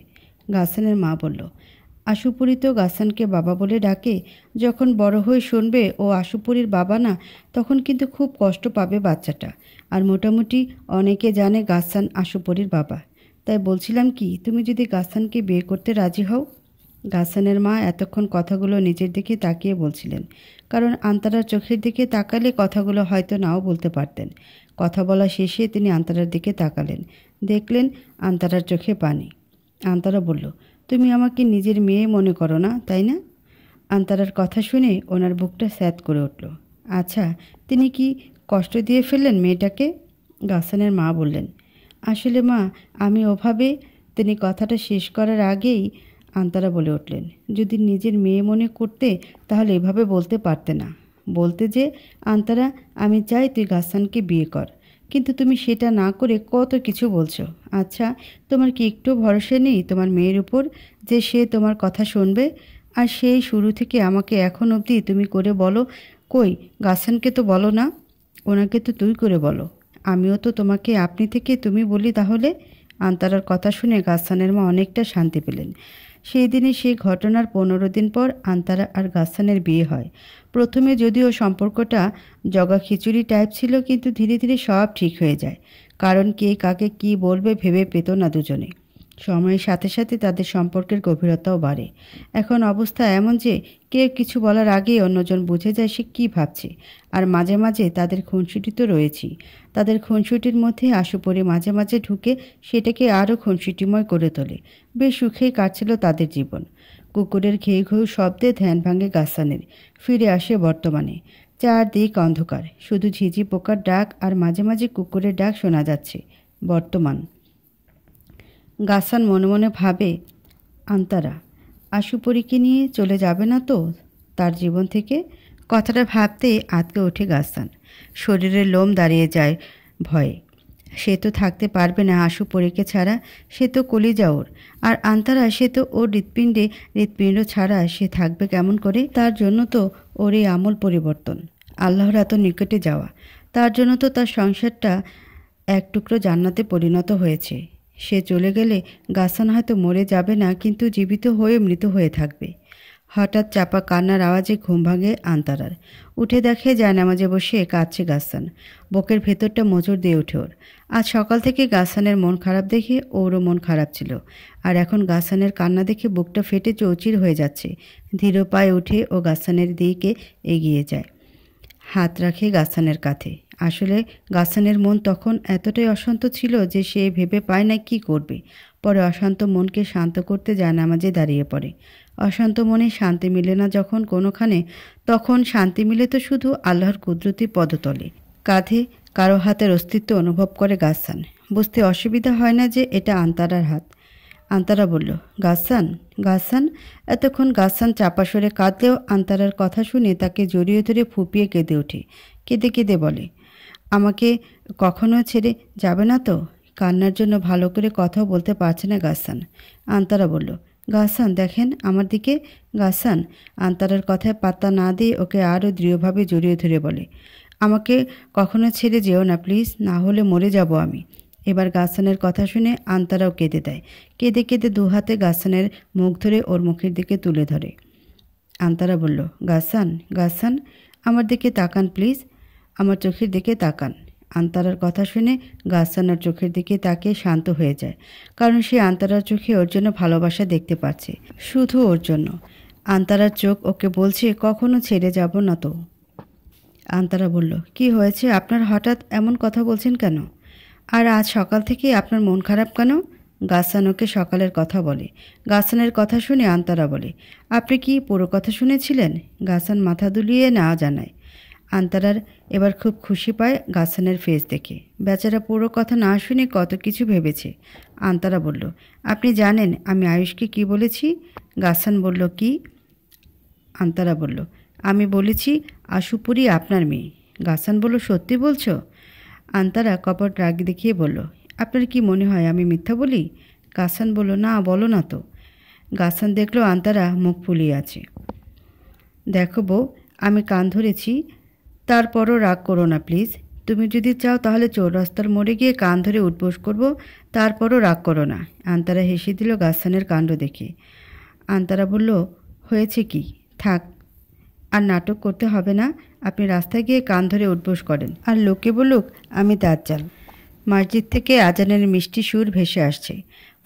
গাসানের মা বলল, আশু পরী তো গাসানকে বাবা বলে ডাকে। যখন বড় হয়ে শুনবে ও আশু পরীর বাবা না, তখন কিন্তু খুব কষ্ট পাবে বাচ্চাটা। আর মোটামুটি অনেকে জানে গাসান আশু পরীর বাবা। তাই বলছিলাম কি, তুমি যদি গাসানকে বিয়ে করতে রাজি হও। গাসানের মা এতক্ষণ কথাগুলো নিজের দিকে তাকিয়ে বলছিলেন, কারণ আন্তারার চোখের দিকে তাকালে কথাগুলো হয়তো নাও বলতে পারতেন। কথা বলা শেষে তিনি আন্তারার দিকে তাকালেন, দেখলেন আন্তারার চোখে পানি। আন্তারা বলল, তুমি আমাকে নিজের মেয়ে মনে করো না, তাই না? আন্তারার কথা শুনে ওনার বুকটা স্যাঁত করে উঠল। আচ্ছা, তিনি কি কষ্ট দিয়ে ফেললেন মেয়েটাকে? গাসানের মা বললেন, আসলে মা, আমি ওভাবে। তিনি কথাটা শেষ করার আগেই আন্তারা বলে উঠলেন, যদি নিজের মেয়ে মনে করতে তাহলে এভাবে বলতে পারতে না। বলতে যে, আন্তারা, আমি চাই তুই গাসানকে বিয়ে কর, কিন্তু তুমি সেটা না করে কত কিছু বলছো। আচ্ছা, তোমার কি একটু ভরসা নেই তোমার মেয়ের উপর যে সে তোমার কথা শুনবে? আর সেই শুরু থেকে আমাকে এখন অবধি তুমি করে বলো, কই গাসানকে তো বলো না, ওনাকে তো তুই করে বলো। আমিও তো তোমাকে আপনি থেকে তুমি বলি, তাহলে আন্তারার কথা শুনে গাসসানের মা অনেকটা শান্তি পেলেন। সেই দিনই সেই ঘটনার 15 দিন পর আন্তারা আর গাসসানের বিয়ে হয়। প্রথমে যদিও সম্পর্কটা জগা খিচুড়ি টাইপ ছিল, কিন্তু ধীরে ধীরে সব ঠিক হয়ে যায়। কারণ কে কাকে কি বলবে ভেবে পেত না দুজনে। সময়ের সাথে সাথে তাদের সম্পর্কের গভীরতাও বাড়ে। এখন অবস্থা এমন যে কেউ কিছু বলার আগেই অন্যজন বুঝে যায় সে কী ভাবছে। আর মাঝে মাঝে তাদের খুনসুটি তো রয়েছেই। তাদের খুনসুটির মধ্যে আশুপরি মাঝে মাঝে ঢুকে সেটাকে আরও খুনসুটিময় করে তোলে। বেশ সুখেই কাটছিল তাদের জীবন। কুকুরের ঘেউ ঘেউ শব্দে ধ্যান ভাঙে গাসসানের। ফিরে আসে বর্তমানে। চারদিক অন্ধকার, শুধু ঝিঝি পোকার ডাক আর মাঝে মাঝে কুকুরের ডাক শোনা যাচ্ছে। বর্তমান। গাসসান মনে মনে ভাবে, আন্তারা আশুপরীকে নিয়ে চলে যাবে না তো তার জীবন থেকে? কথাটা ভাবতেই আঁতকে ওঠে গাসসান। শরীরের লোম দাঁড়িয়ে যায় ভয়ে। সে তো থাকতে পারবে না আশুপরীকে ছাড়া। সে তো কলিজা ওর। আর আন্তারা, সে তো ওর হৃৎপিণ্ড ছাড়া সে থাকবে কেমন করে? তার জন্য তো ওর এই আমূল পরিবর্তন, আল্লাহর এত নিকটে যাওয়া। তার জন্য তো তার সংসারটা এক টুকরো জান্নাতে পরিণত হয়েছে। সে চলে গেলে গাসসান হয়তো মরে যাবে না, কিন্তু জীবিত হয়ে মৃত হয়ে থাকবে। হঠাৎ চাপা কান্নার আওয়াজে ঘুম ভাঙে আন্তারার। উঠে দেখে জায়নামাজে বসে কাঁদছে গাসসান। বুকের ভেতরটা মোচড় দিয়ে ওঠে ওর। আজ সকাল থেকে গাসসানের মন খারাপ দেখে ওরও মন খারাপ ছিল। আর এখন গাসসানের কান্না দেখে বুকটা ফেটে চৌচির হয়ে যাচ্ছে। ধীর পায়ে উঠে ও গাসসানের দিকে এগিয়ে যায়। হাত রাখে গাসসানের কাঁধে। আসলে গাসসানের মন তখন এতটাই অশান্ত ছিল যে সে ভেবে পায় না কি করবে। পরে অশান্ত মনকে শান্ত করতে জায়নামাজে দাঁড়িয়ে পড়ে। অশান্ত মনে শান্তি মিলে না যখন কোনোখানে, তখন শান্তি মিলে তো শুধু আল্লাহর কুদরতি পদতলে। কাঁধে কারো হাতের অস্তিত্ব অনুভব করে গাসসান। বুঝতে অসুবিধা হয় না যে এটা আন্তারার হাত। আন্তারা বলল, গাসসান, গাসসান। এতক্ষণ গাসসান চাপা সরে কাঁদলেও আন্তারার কথা শুনে তাকে জড়িয়ে ধরে ফুপিয়ে কেঁদে ওঠে। কেঁদে কেঁদে বলে, আমাকে কখনো ছেড়ে যাবে না তো? কান্নার জন্য ভালো করে কথাও বলতে পারছে না গাসসান। আন্তারা বলল, গাসসান দেখেন আমার দিকে। গাসসান আন্তারার কথায় পাত্তা না দিয়ে ওকে আরও দৃঢ়ভাবে জড়িয়ে ধরে বলে, আমাকে কখনো ছেড়ে যেও না প্লিজ, না হলে মরে যাব আমি। এবার গাসসানের কথা শুনে আন্তারাও কেঁদে দেয়। কেঁদে কেঁদে দু হাতে গাসসানের মুখ ধরে ওর মুখের দিকে তুলে ধরে। আন্তারা বলল, গাসসান, গাসসান আমার দিকে তাকান প্লিজ, আমার চোখের দিকে তাকান। আন্তারার কথা শুনে গাসসানের চোখের দিকে তাকিয়ে শান্ত হয়ে যায়। কারণ সে আন্তারার চোখে ওর জন্য ভালোবাসা দেখতে পাচ্ছে, শুধু ওর জন্য। আন্তারার চোখ ওকে বলছে কখনো ছেড়ে যাব না তো। আন্তারা বলল, কি হয়েছে আপনার, হঠাৎ এমন কথা বলছেন কেন? আর আজ সকাল থেকে আপনার মন খারাপ কেন? গাসসান ওকে সকালের কথা বলে। গাসসানের কথা শুনে আন্তারা বলে, আপনি কি পুরো কথা শুনেছিলেন? গাসসান মাথা দুলিয়ে না জানায়। আন্তারার এবার খুব খুশি পায় গাসসানের ফেস দেখে। বেচারা পুরো কথা না শুনে কত কিছু ভেবেছে। আন্তারা বলল, আপনি জানেন আমি আয়ুষকে কি বলেছি? গাসসান বলল, কি? আন্তারা বলল, আমি বলেছি আশুপরি আপনার মেয়ে। গাসসান বলল, সত্যি বলছো? আন্তারা কপট রাগ দেখিয়ে বলল, আপনার কি মনে হয় আমি মিথ্যা বলি? গাসসান বলল, না বলো না তো। গাসসান দেখলো আন্তারা মুখ ফুলিয়ে আছে। দেখো বউ, আমি কান ধরেছি, তারপরও রাগ করো না প্লিজ। তুমি যদি চাও তাহলে চৌরাস্তার মোড়ে গিয়ে কান ধরে উঠবোস করব, তারপরও রাগ করো না। আন্তারা হেসে দিল গাসসানের কাণ্ড দেখে। আন্তারা বলল, হয়েছে কি, থাক আর নাটক করতে হবে না। আপনি রাস্তায় গিয়ে কান ধরে উঠবোস করেন, আর লোকে বলুক আমি দাজ্জাল। মসজিদ থেকে আজানের মিষ্টি সুর ভেসে আসছে।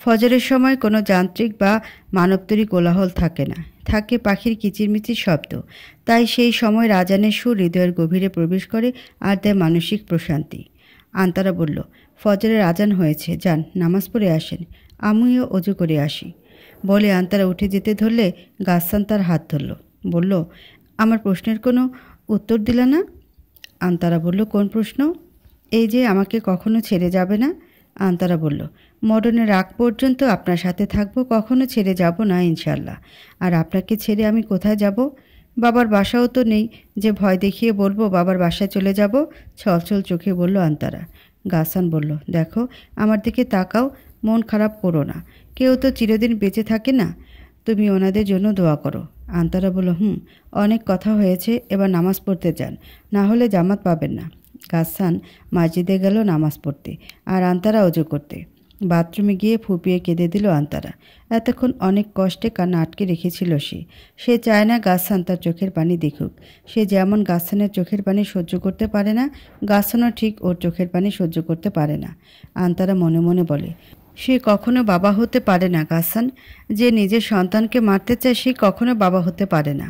ফজরের সময় কোনো যান্ত্রিক বা মানবতরী কোলাহল থাকে না, থাকে পাখির কিচিরমিচির শব্দ। তাই সেই সময় আজানের সুর হৃদয়ের গভীরে প্রবেশ করে আর দেয় মানসিক প্রশান্তি। আন্তারা বলল, ফজরের আজান হয়েছে, যান নামাজ পড়ে আসেন, আমিও অজু করে আসি। বলে আন্তারা উঠে যেতে ধরলে গাসসান তার হাত ধরল। বলল, আমার প্রশ্নের কোনো উত্তর দিলে না? আন্তারা বলল, কোন প্রশ্ন? এই যে আমাকে কখনো ছেড়ে যাবে না। আন্তারা বলল, মরণের আগ পর্যন্ত আপনার সাথে থাকবো, কখনো ছেড়ে যাব না ইনশাল্লাহ। আর আপনাকে ছেড়ে আমি কোথায় যাব? বাবার বাসাও তো নেই যে ভয় দেখিয়ে বলবো বাবার বাসায় চলে যাব। ছলছল চোখে বলল আন্তারা। গাসসান বলল, দেখো আমার দিকে তাকাও, মন খারাপ করো না। কেউ তো চিরদিন বেঁচে থাকে না, তুমি ওনাদের জন্য দোয়া করো। আন্তারা বলল, অনেক কথা হয়েছে, এবার নামাজ পড়তে যান, না হলে জামাত পাবেন না। গাসসান মসজিদে গেল নামাজ পড়তে, আর আন্তারা অজু করতে। বাথরুমে গিয়ে ফুপিয়ে কেঁদে দিল আন্তারা। এতক্ষণ অনেক কষ্টে কান্না আটকে রেখেছিল সে চায় না গাছান তার চোখের পানি দেখুক। সে যেমন গাছানের চোখের পানি সহ্য করতে পারে না, গাছানও ঠিক ওর চোখের পানি সহ্য করতে পারে না। আন্তারা মনে মনে বলে, সে কখনো বাবা হতে পারে না গাছান। যে নিজের সন্তানকে মারতে চায় সে কখনো বাবা হতে পারে না।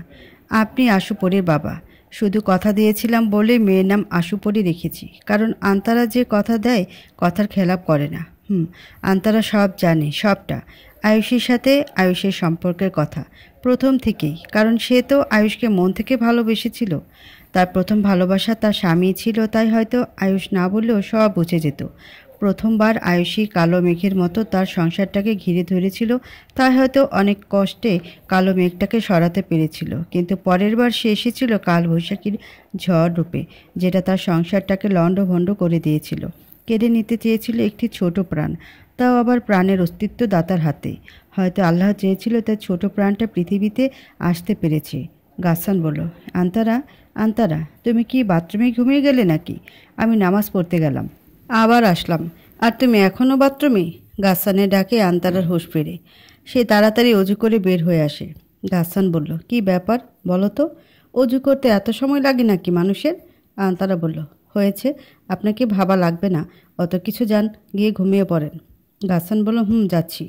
আপনি আশুপরির বাবা। শুধু কথা দিয়েছিলাম বলে মেয়ের নাম আশুপরি রেখেছি, কারণ আন্তারা যে কথা দেয় কথার খেলাপ করে না। আন্তারা সব জানে, সবটা। আয়ুষের সাথে আয়ুষের সম্পর্কের কথা প্রথম থেকেই, কারণ সে তো আয়ুষকে মন থেকে ভালোবেসেছিল। তার প্রথম ভালোবাসা তার স্বামী ছিল, তাই হয়তো আয়ুষ না বললেও সব বুঝে যেত। প্রথমবার আয়ুষী কালো মেঘের মতো তার সংসারটাকে ঘিরে ধরেছিল, তাই হয়তো অনেক কষ্টে কালো মেঘটাকে সরাতে পেরেছিল। কিন্তু পরের বার সে এসেছিল কালবৈশাখীর ঝড় রূপে, যেটা তার সংসারটাকে লণ্ডভণ্ড করে দিয়েছিল। কেড়ে নিতে চেয়েছিল একটি ছোট প্রাণ, তাও আবার প্রাণের অস্তিত্ব দাতার হাতে। হয়তো আল্লাহ চেয়েছিল তার ছোট প্রাণটা পৃথিবীতে আসতে পেরেছে। গাছান বলল, আন্তারা, আন্তারা, তুমি কি বাথরুমে ঘুমিয়ে গেলে নাকি? আমি নামাজ পড়তে গেলাম, আবার আসলাম, আর তুমি এখনও বাথরুমে? গাছানের ডাকে আন্তারার হুঁশ ফেরে। সে তাড়াতাড়ি অজু করে বের হয়ে আসে। গাছান বলল, কি ব্যাপার বলো তো? অজু করতে এত সময় লাগে নাকি মানুষের? আন্তারা বলল, হয়েছে, আপনাকে ভাবা লাগবে না, অত কিছু যান, গিয়ে ঘুমিয়ে পড়েন। গাছান বলল, যাচ্ছি।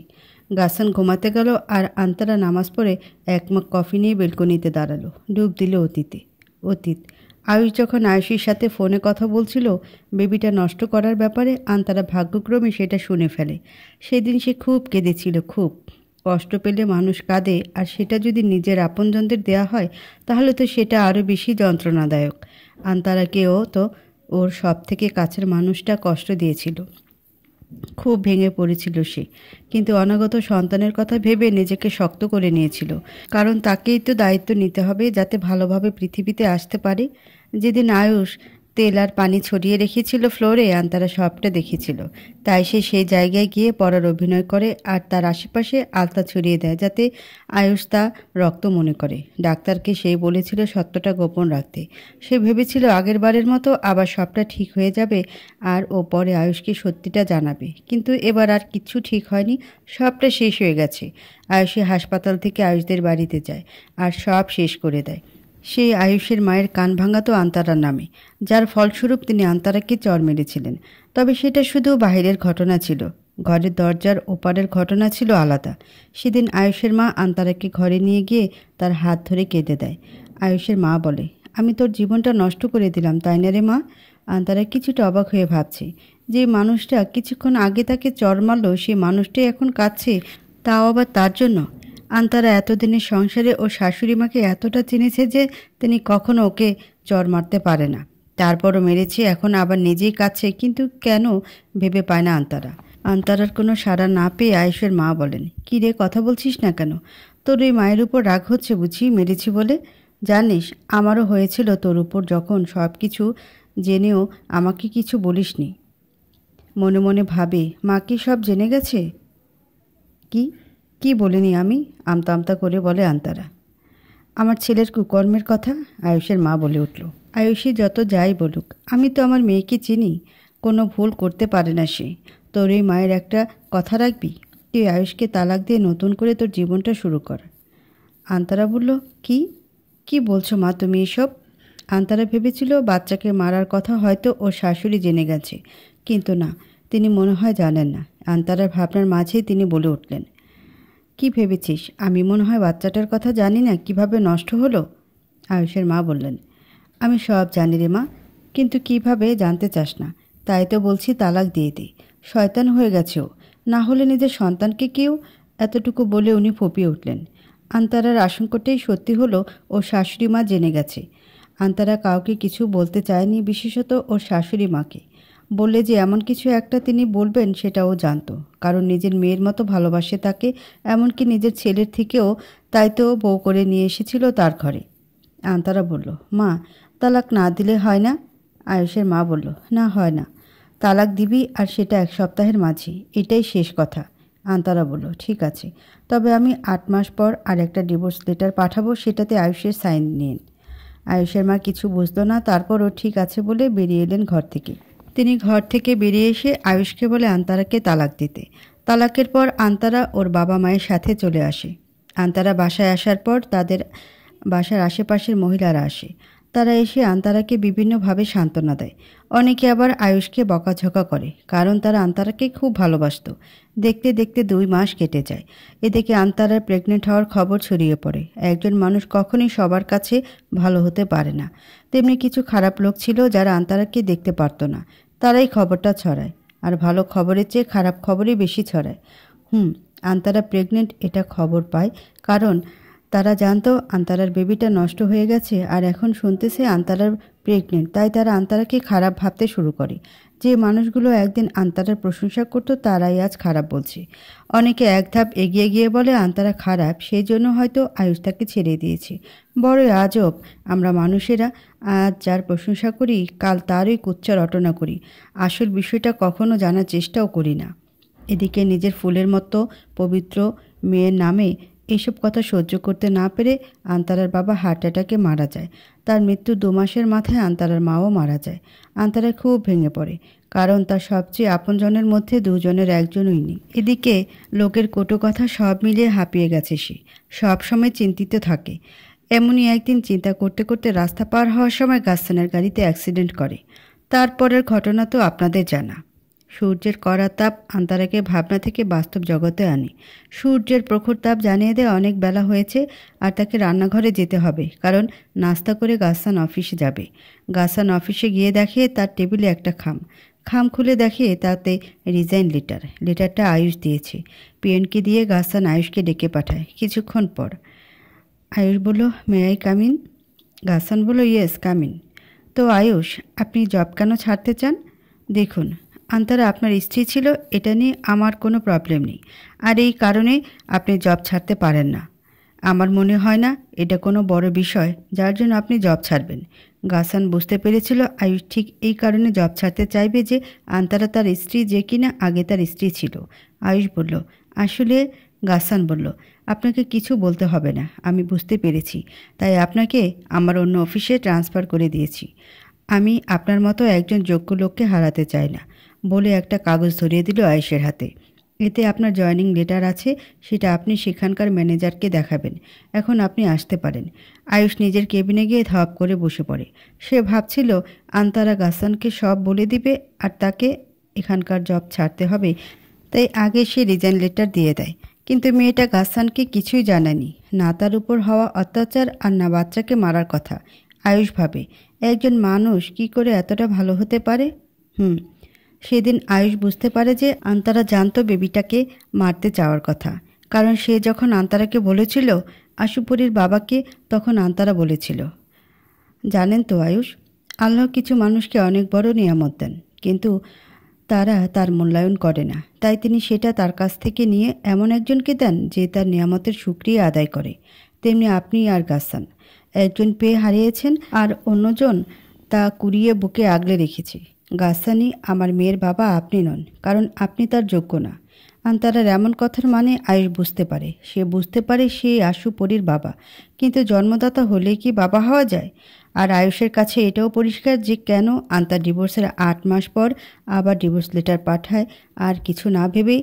গাছান ঘুমাতে গেল আর আন্তারা নামাজ পড়ে এক মগ কফি নিয়ে বেলকনিতে দাঁড়ালো। ডুব দিল অতীত। আয়ুষ যখন আয়ুষীর সাথে ফোনে কথা বলছিল বেবিটা নষ্ট করার ব্যাপারে, আন্তারা ভাগ্যক্রমে সেটা শুনে ফেলে। সেদিন সে খুব কেঁদেছিল, খুব। কষ্ট পেলে মানুষ কাঁদে, আর সেটা যদি নিজের আপনজনদের দেয়া হয় তাহলে তো সেটা আরও বেশি যন্ত্রণাদায়ক। আন্তারাকেও তো ওর সব থেকে কাছের মানুষটা কষ্ট দিয়েছিল। খুব ভেঙে পড়েছিল সে, কিন্তু অনাগত সন্তানের কথা ভেবে নিজেকে শক্ত করে নিয়েছিল, কারণ তাকেই তো দায়িত্ব নিতে হবে যাতে ভালোভাবে পৃথিবীতে আসতে পারে। যেদিন আয়ুষ তেল আর পানি ছড়িয়ে রেখেছিল ফ্লোরে, আন্তারা সবটা দেখেছিল। তাই সে সেই জায়গায় গিয়ে পড়ার অভিনয় করে আর তার আশেপাশে আলতা ছড়িয়ে দেয় যাতে আয়ুষ তা রক্ত মনে করে। ডাক্তারকে সেই বলেছিল সত্যটা গোপন রাখতে। সে ভেবেছিল আগের বারের মতো আবার সবটা ঠিক হয়ে যাবে আর ও পরে আয়ুষকে সত্যিটা জানাবে। কিন্তু এবার আর কিচ্ছু ঠিক হয়নি, সবটা শেষ হয়ে গেছে। আয়ুষে হাসপাতাল থেকে আয়ুষদের বাড়িতে যায় আর সব শেষ করে দেয়। সেই আয়ুষের মায়ের কান ভাঙা তো আন্তারার নামে, যার ফলস্বরূপ তিনি আন্তারাকে চর মেরেছিলেন। তবে সেটা শুধু বাহিরের ঘটনা ছিল, ঘরের দরজার ওপারের ঘটনা ছিল আলাদা। সেদিন আয়ুষের মা আন্তারাকে ঘরে নিয়ে গিয়ে তার হাত ধরে কেঁদে দেয়। আয়ুষের মা বলে, আমি তোর জীবনটা নষ্ট করে দিলাম, তাই না রে মা? আন্তারা কিছুটা অবাক হয়ে ভাবছে, যে মানুষটা কিছুক্ষণ আগে তাকে চর মারল সেই মানুষটাই এখন কাঁদছে, তাও আবার তার জন্য। আন্তারা এতদিনের সংসারে ও শাশুড়ি মাকে এতটা চিনেছে যে তিনি কখনো ওকে চর মারতে পারে না। তারপরও মেরেছে, এখন আবার নিজেই কাঁদছে, কিন্তু কেন ভেবে পায় না আন্তারা। আন্তারার কোনো সাড়া না পেয়ে আয়ুষের মা বলেন, কী রে, কথা বলছিস না কেন? তোর এই মায়ের উপর রাগ হচ্ছে বুঝি মেরেছি বলে? জানিস আমারও হয়েছিল তোর উপর, যখন সব কিছু জেনেও আমাকে কিছু বলিসনি। মনে মনে ভাবে, মা কি সব জেনে গেছে? কি কি বলিনি আমি? আমতা আমতা করে বলে আন্তারা। আমার ছেলের কুকর্মের কথা? আয়ুষের মা বলে উঠল। আয়ুষী যত যাই বলুক, আমি তো আমার মেয়েকে চিনি, কোনো ভুল করতে পারে না সে। তোর এই মায়ের একটা কথা রাখবি, তুই আয়ুষকে তালাক দিয়ে নতুন করে তোর জীবনটা শুরু কর। আন্তারা বলল, কি কি বলছো মা তুমি এসব? আন্তারা ভেবেছিল বাচ্চাকে মারার কথা হয়তো ওর শাশুড়ি জেনে গেছে, কিন্তু না, তিনি মনে হয় জানেন না। আন্তারার ভাবনার মাঝেই তিনি বলে উঠলেন, কি ভেবেছিস আমি মনে হয় বাচ্চাটার কথা জানি না কিভাবে নষ্ট হলো? আয়ুষের মা বললেন, আমি সব জানি রে মা, কিন্তু কিভাবে জানতে চাস না, তাই তো বলছি তালাক দিয়ে দে। শয়তান হয়ে গেছে ও, না হলে নিজের সন্তানকে কেউ। এতটুকু বলে উনি ফুঁপিয়ে উঠলেন। আন্তারার আশঙ্কাটাই সত্যি হলো, ওর শাশুড়ি মা জেনে গেছে। আন্তারা কাউকে কিছু বলতে চায়নি, বিশেষত ওর শাশুড়ি মাকে। বললে যে এমন কিছু একটা তিনি বলবেন সেটাও জানত, কারণ নিজের মেয়ের মতো ভালোবাসে তাকে, এমনকি নিজের ছেলের থেকেও। তাই তো বউ করে নিয়ে এসেছিল তার ঘরে। আন্তারা বলল, মা তালাক না দিলে হয় না? আয়ুষের মা বলল, না হয় না, তালাক দিবি, আর সেটা 1 সপ্তাহের মাঝে, এটাই শেষ কথা। আন্তারা বলল, ঠিক আছে, তবে আমি 8 মাস পর আর একটা ডিভোর্স লেটার পাঠাবো, সেটাতে আয়ুষের সাইন নিন। আয়ুষের মা কিছু বুঝলো না, তারপরও ঠিক আছে বলে বেরিয়ে এলেন ঘর থেকে। তিনি ঘর থেকে বেরিয়ে এসে আয়ুষকে বলে আন্তারাকে তালাক দিতে। তালাকের পর আন্তারা ওর বাবা মায়ের সাথে চলে আসে। আন্তারা বাসায় আসার পর তাদের বাসার আশেপাশের মহিলারা আসে। তারা এসে আন্তারাকে বিভিন্নভাবে সান্ত্বনা দেয়। অনেকে আবার আয়ুষকে বকাঝকা করে, কারণ তারা আন্তারাকে খুব ভালোবাসত। দেখতে দেখতে 2 মাস কেটে যায়। এদিকে আন্তারার প্রেগনেন্ট হওয়ার খবর ছড়িয়ে পড়ে। একজন মানুষ কখনোই সবার কাছে ভালো হতে পারে না। তেমনি কিছু খারাপ লোক ছিল যারা আন্তারাকে দেখতে পারত না। তারাই খবরটা ছড়ায়, আর ভালো খবরের চেয়ে খারাপ খবরই বেশি ছড়ায়। আন্তারা প্রেগনেন্ট এটা খবর পায়, কারণ তারা জানতো আন্তারার বেবিটা নষ্ট হয়ে গেছে, আর এখন শুনতেছে আন্তারার প্রেগনেন্ট। তাই তারা আন্তারাকে খারাপ ভাবতে শুরু করে। যে মানুষগুলো একদিন আন্তারার প্রশংসা করতো তারাই আজ খারাপ বলছে। অনেকে এক ধাপ এগিয়ে গিয়ে বলে আন্তারা খারাপ, সেই জন্য হয়তো আয়ুষ তাকে ছেড়ে দিয়েছে। বড়ই আজব, আমরা মানুষেরা আজ যার প্রশংসা করি কাল তারই কুচ্চা রটনা করি। আসল বিষয়টা কখনো জানার চেষ্টাও করি না। এদিকে নিজের ফুলের মতো পবিত্র মেয়ের নামে এইসব কথা সহ্য করতে না পেরে আন্তারার বাবা হার্ট অ্যাটাকে মারা যায়। তার মৃত্যু 2 মাসের মাথায় আন্তারার মাও মারা যায়। আন্তারা খুব ভেঙে পড়ে, কারণ তার সবচেয়ে আপনজনের মধ্যে 2 জনের একজনই নেই। এদিকে লোকের কটু কথা সব মিলিয়ে হাঁপিয়ে গেছে সে, সবসময় চিন্তিত থাকে। এমনই একদিন চিন্তা করতে করতে রাস্তা পার হওয়ার সময় গাসসানের গাড়িতে অ্যাক্সিডেন্ট করে। তারপরের ঘটনা তো আপনাদের জানা। সূর্যের কড়া তাপ আন্তারাকে ভাবনা থেকে বাস্তব জগতে আনে। সূর্যের প্রখর তাপ জানিয়ে দেয় অনেক বেলা হয়েছে আর তাকে রান্নাঘরে যেতে হবে, কারণ নাস্তা করে গাসসান অফিসে যাবে। গাসসান অফিসে গিয়ে দেখে তার টেবিলে একটা খাম খুলে দেখে তাতে রিজাইন লেটারটা আয়ুষ দিয়েছে। পিএনকে দিয়ে গাসসান আয়ুষকে ডেকে পাঠায়। কিছুক্ষণ পর আয়ুষ বলল, may I come in? Ghassan বলল, ইয়েস কাম ইন। তো আয়ুষ, আপনি জব কেন ছাড়তে চান? দেখুন আন্তারা আপনার স্ত্রী ছিল, এটা নিয়ে আমার কোনো প্রবলেম নেই, আর এই কারণে আপনি জব ছাড়তে পারেন না। আমার মনে হয় না এটা কোনো বড় বিষয় যার জন্য আপনি জব ছাড়বেন। গাসসান বুঝতে পেরেছিল আয়ুষ ঠিক এই কারণে জব ছাড়তে চাইবে যে আন্তারা তার স্ত্রী, যে কিনা আগে তার স্ত্রী ছিল। আয়ুষ বলল, আসলে গাসসান বলল, আপনাকে কিছু বলতে হবে না, আমি বুঝতে পেরেছি, তাই আপনাকে আমার অন্য অফিসে ট্রান্সফার করে দিয়েছি। আমি আপনার মতো একজন যোগ্য লোককে হারাতে চাই না, বলে একটা কাগজ ধরিয়ে দিল আয়ুষের হাতে। এতে আপনার জয়েনিং লেটার আছে, সেটা আপনি সেখানকার ম্যানেজারকে দেখাবেন। এখন আপনি আসতে পারেন। আয়ুষ নিজের কেবিনে গিয়ে ধপ করে বসে পড়ে। সে ভাবছিল আন্তারা গাসসানকে সব বলে দিবে আর তাকে এখানকার জব ছাড়তে হবে, তাই আগে সে রিজাইন লেটার দিয়ে দেয়। কিন্তু মেয়েটা গাসসানকে কিছুই জানায়নি, না তার উপর হওয়া অত্যাচার আর না বাচ্চাকে মারার কথা। আয়ুষ ভাবে, একজন মানুষ কি করে এতটা ভালো হতে পারে? সেদিন আয়ুষ বুঝতে পারে যে আন্তারা জানতো বেবিটাকে মারতে চাওয়ার কথা, কারণ সে যখন আন্তারাকে বলেছিল আশুপরির বাবাকে, তখন আন্তারা বলেছিল, জানেন তো আয়ুষ, আল্লাহ কিছু মানুষকে অনেক বড় নিয়ামত দেন, কিন্তু তারা তার মূল্যায়ন করে না। তাই তিনি সেটা তার কাছ থেকে নিয়ে এমন একজনকে দেন যে তার নিয়ামতের শুকরিয়া আদায় করে। তেমনি আপনি আর গাসসান, একজন পেয়ে হারিয়েছেন আর অন্যজন তা কুড়িয়ে বুকে আগলে রেখেছে। গাসসানই আমার মেয়ের বাবা, আপনি নন, কারণ আপনি তার যোগ্য না। আন্তারার এমন কথার মানে আয়ুষ বুঝতে পারে। সে বুঝতে পারে সে আশুপরির বাবা, কিন্তু জন্মদাতা হলে কি বাবা হওয়া যায়? আর আয়ুষের কাছে এটাও পরিষ্কার যে কেন আন্তার ডিভোর্সের 8 মাস পর আবার ডিভোর্স লেটার পাঠায়, আর কিছু না ভেবেই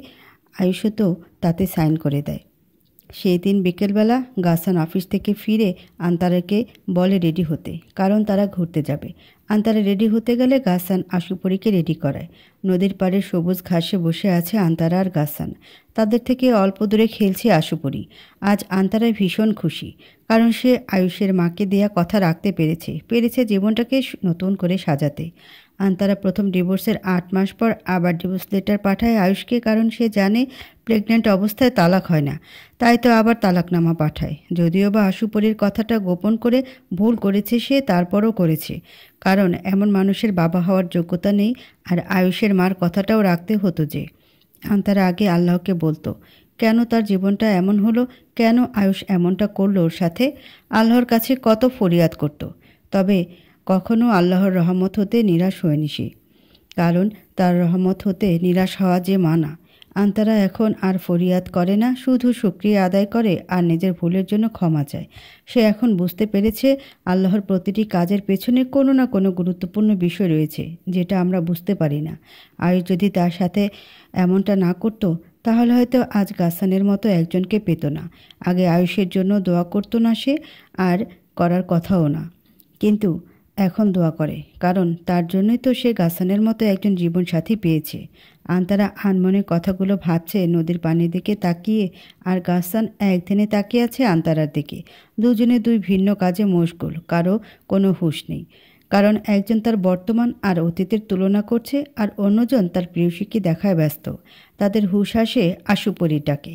আয়ুষও তো তাতে সাইন করে দেয়। সেই দিন বিকেলবেলা গাসসান অফিস থেকে ফিরে আন্তারাকে বলে রেডি হতে, কারণ তারা ঘুরতে যাবে। আন্তারা রেডি হতে গেলে গাসসান আশুপরিকে রেডি করায়। নদীর পাড়ে সবুজ ঘাসে বসে আছে আন্তারা আর গাসসান। তাদের থেকে অল্প দূরে খেলছে আশুপরি। আজ আন্তারা ভীষণ খুশি, কারণ সে আয়ুষের মাকে দেয়া কথা রাখতে পেরেছে জীবনটাকে নতুন করে সাজাতে। আন্তারা প্রথম ডিভোর্সের 8 মাস পর আবার ডিভোর্স লেটার পাঠায় আয়ুষকে, কারণ সে জানে প্রেগনেন্ট অবস্থায় তালাক হয় না, তাই তো আবার তালাকনামা পাঠায়। যদিও বা আশুপরির কথাটা গোপন করে ভুল করেছে সে, তারপরও করেছে, কারণ এমন মানুষের বাবা হওয়ার যোগ্যতা নেই। আর আয়ুষের মার কথাটাও রাখতে হতো যে আন্তারা আগে আল্লাহকে বলতো কেন তার জীবনটা এমন হলো, কেন আয়ুষ এমনটা করলো ওর সাথে। আল্লাহর কাছে কত ফরিয়াদ করত, তবে কখনো আল্লাহর রহমত হতে নিরাশ হয়নি সে, কারণ তার রহমত হতে নিরাশ হওয়া যে মানা। আন্তারা এখন আর ফরিয়াদ করে না, শুধু শুকরিয়া আদায় করে আর নিজের ভুলের জন্য ক্ষমা চায়। সে এখন বুঝতে পেরেছে আল্লাহর প্রতিটি কাজের পেছনে কোনো না কোনো গুরুত্বপূর্ণ বিষয় রয়েছে, যেটা আমরা বুঝতে পারি না। আয়ুষ যদি তার সাথে এমনটা না করতো, তাহলে হয়তো আজ গাসানের মতো একজনকে পেত না। আগে আয়ুষের জন্য দোয়া করতো না সে, আর করার কথাও না, কিন্তু এখন দোয়া করে, কারণ তার জন্যই তো সে গাসানের মতো একজন জীবনসাথী পেয়েছে। আন্তারা আনমনে কথাগুলো ভাবছে নদীর পানির দিকে তাকিয়ে, আর গাসান একদিনে তাকিয়ে আছে আন্তারার দিকে। দুজনে দুই ভিন্ন কাজে মশগুল, কারো কোনো হুঁশ নেই। কারণ একজন তার বর্তমান আর অতীতের তুলনা করছে, আর অন্যজন তার প্রেয়সীকে দেখায় ব্যস্ত। তাদের হুঁশ আসে আশুপরির ডাকে।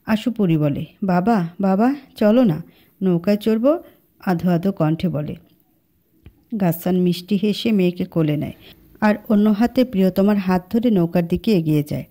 আশুপরি বলে, বাবা বাবা চলো না, নৌকায় চড়ব, আধো আধো কণ্ঠে বলে। গাসান মিষ্টি হেসে মেয়েকে কোলে নেয়, আর অন্য হাতে প্রিয়তমার হাত ধরে নৌকার দিকে এগিয়ে যায়।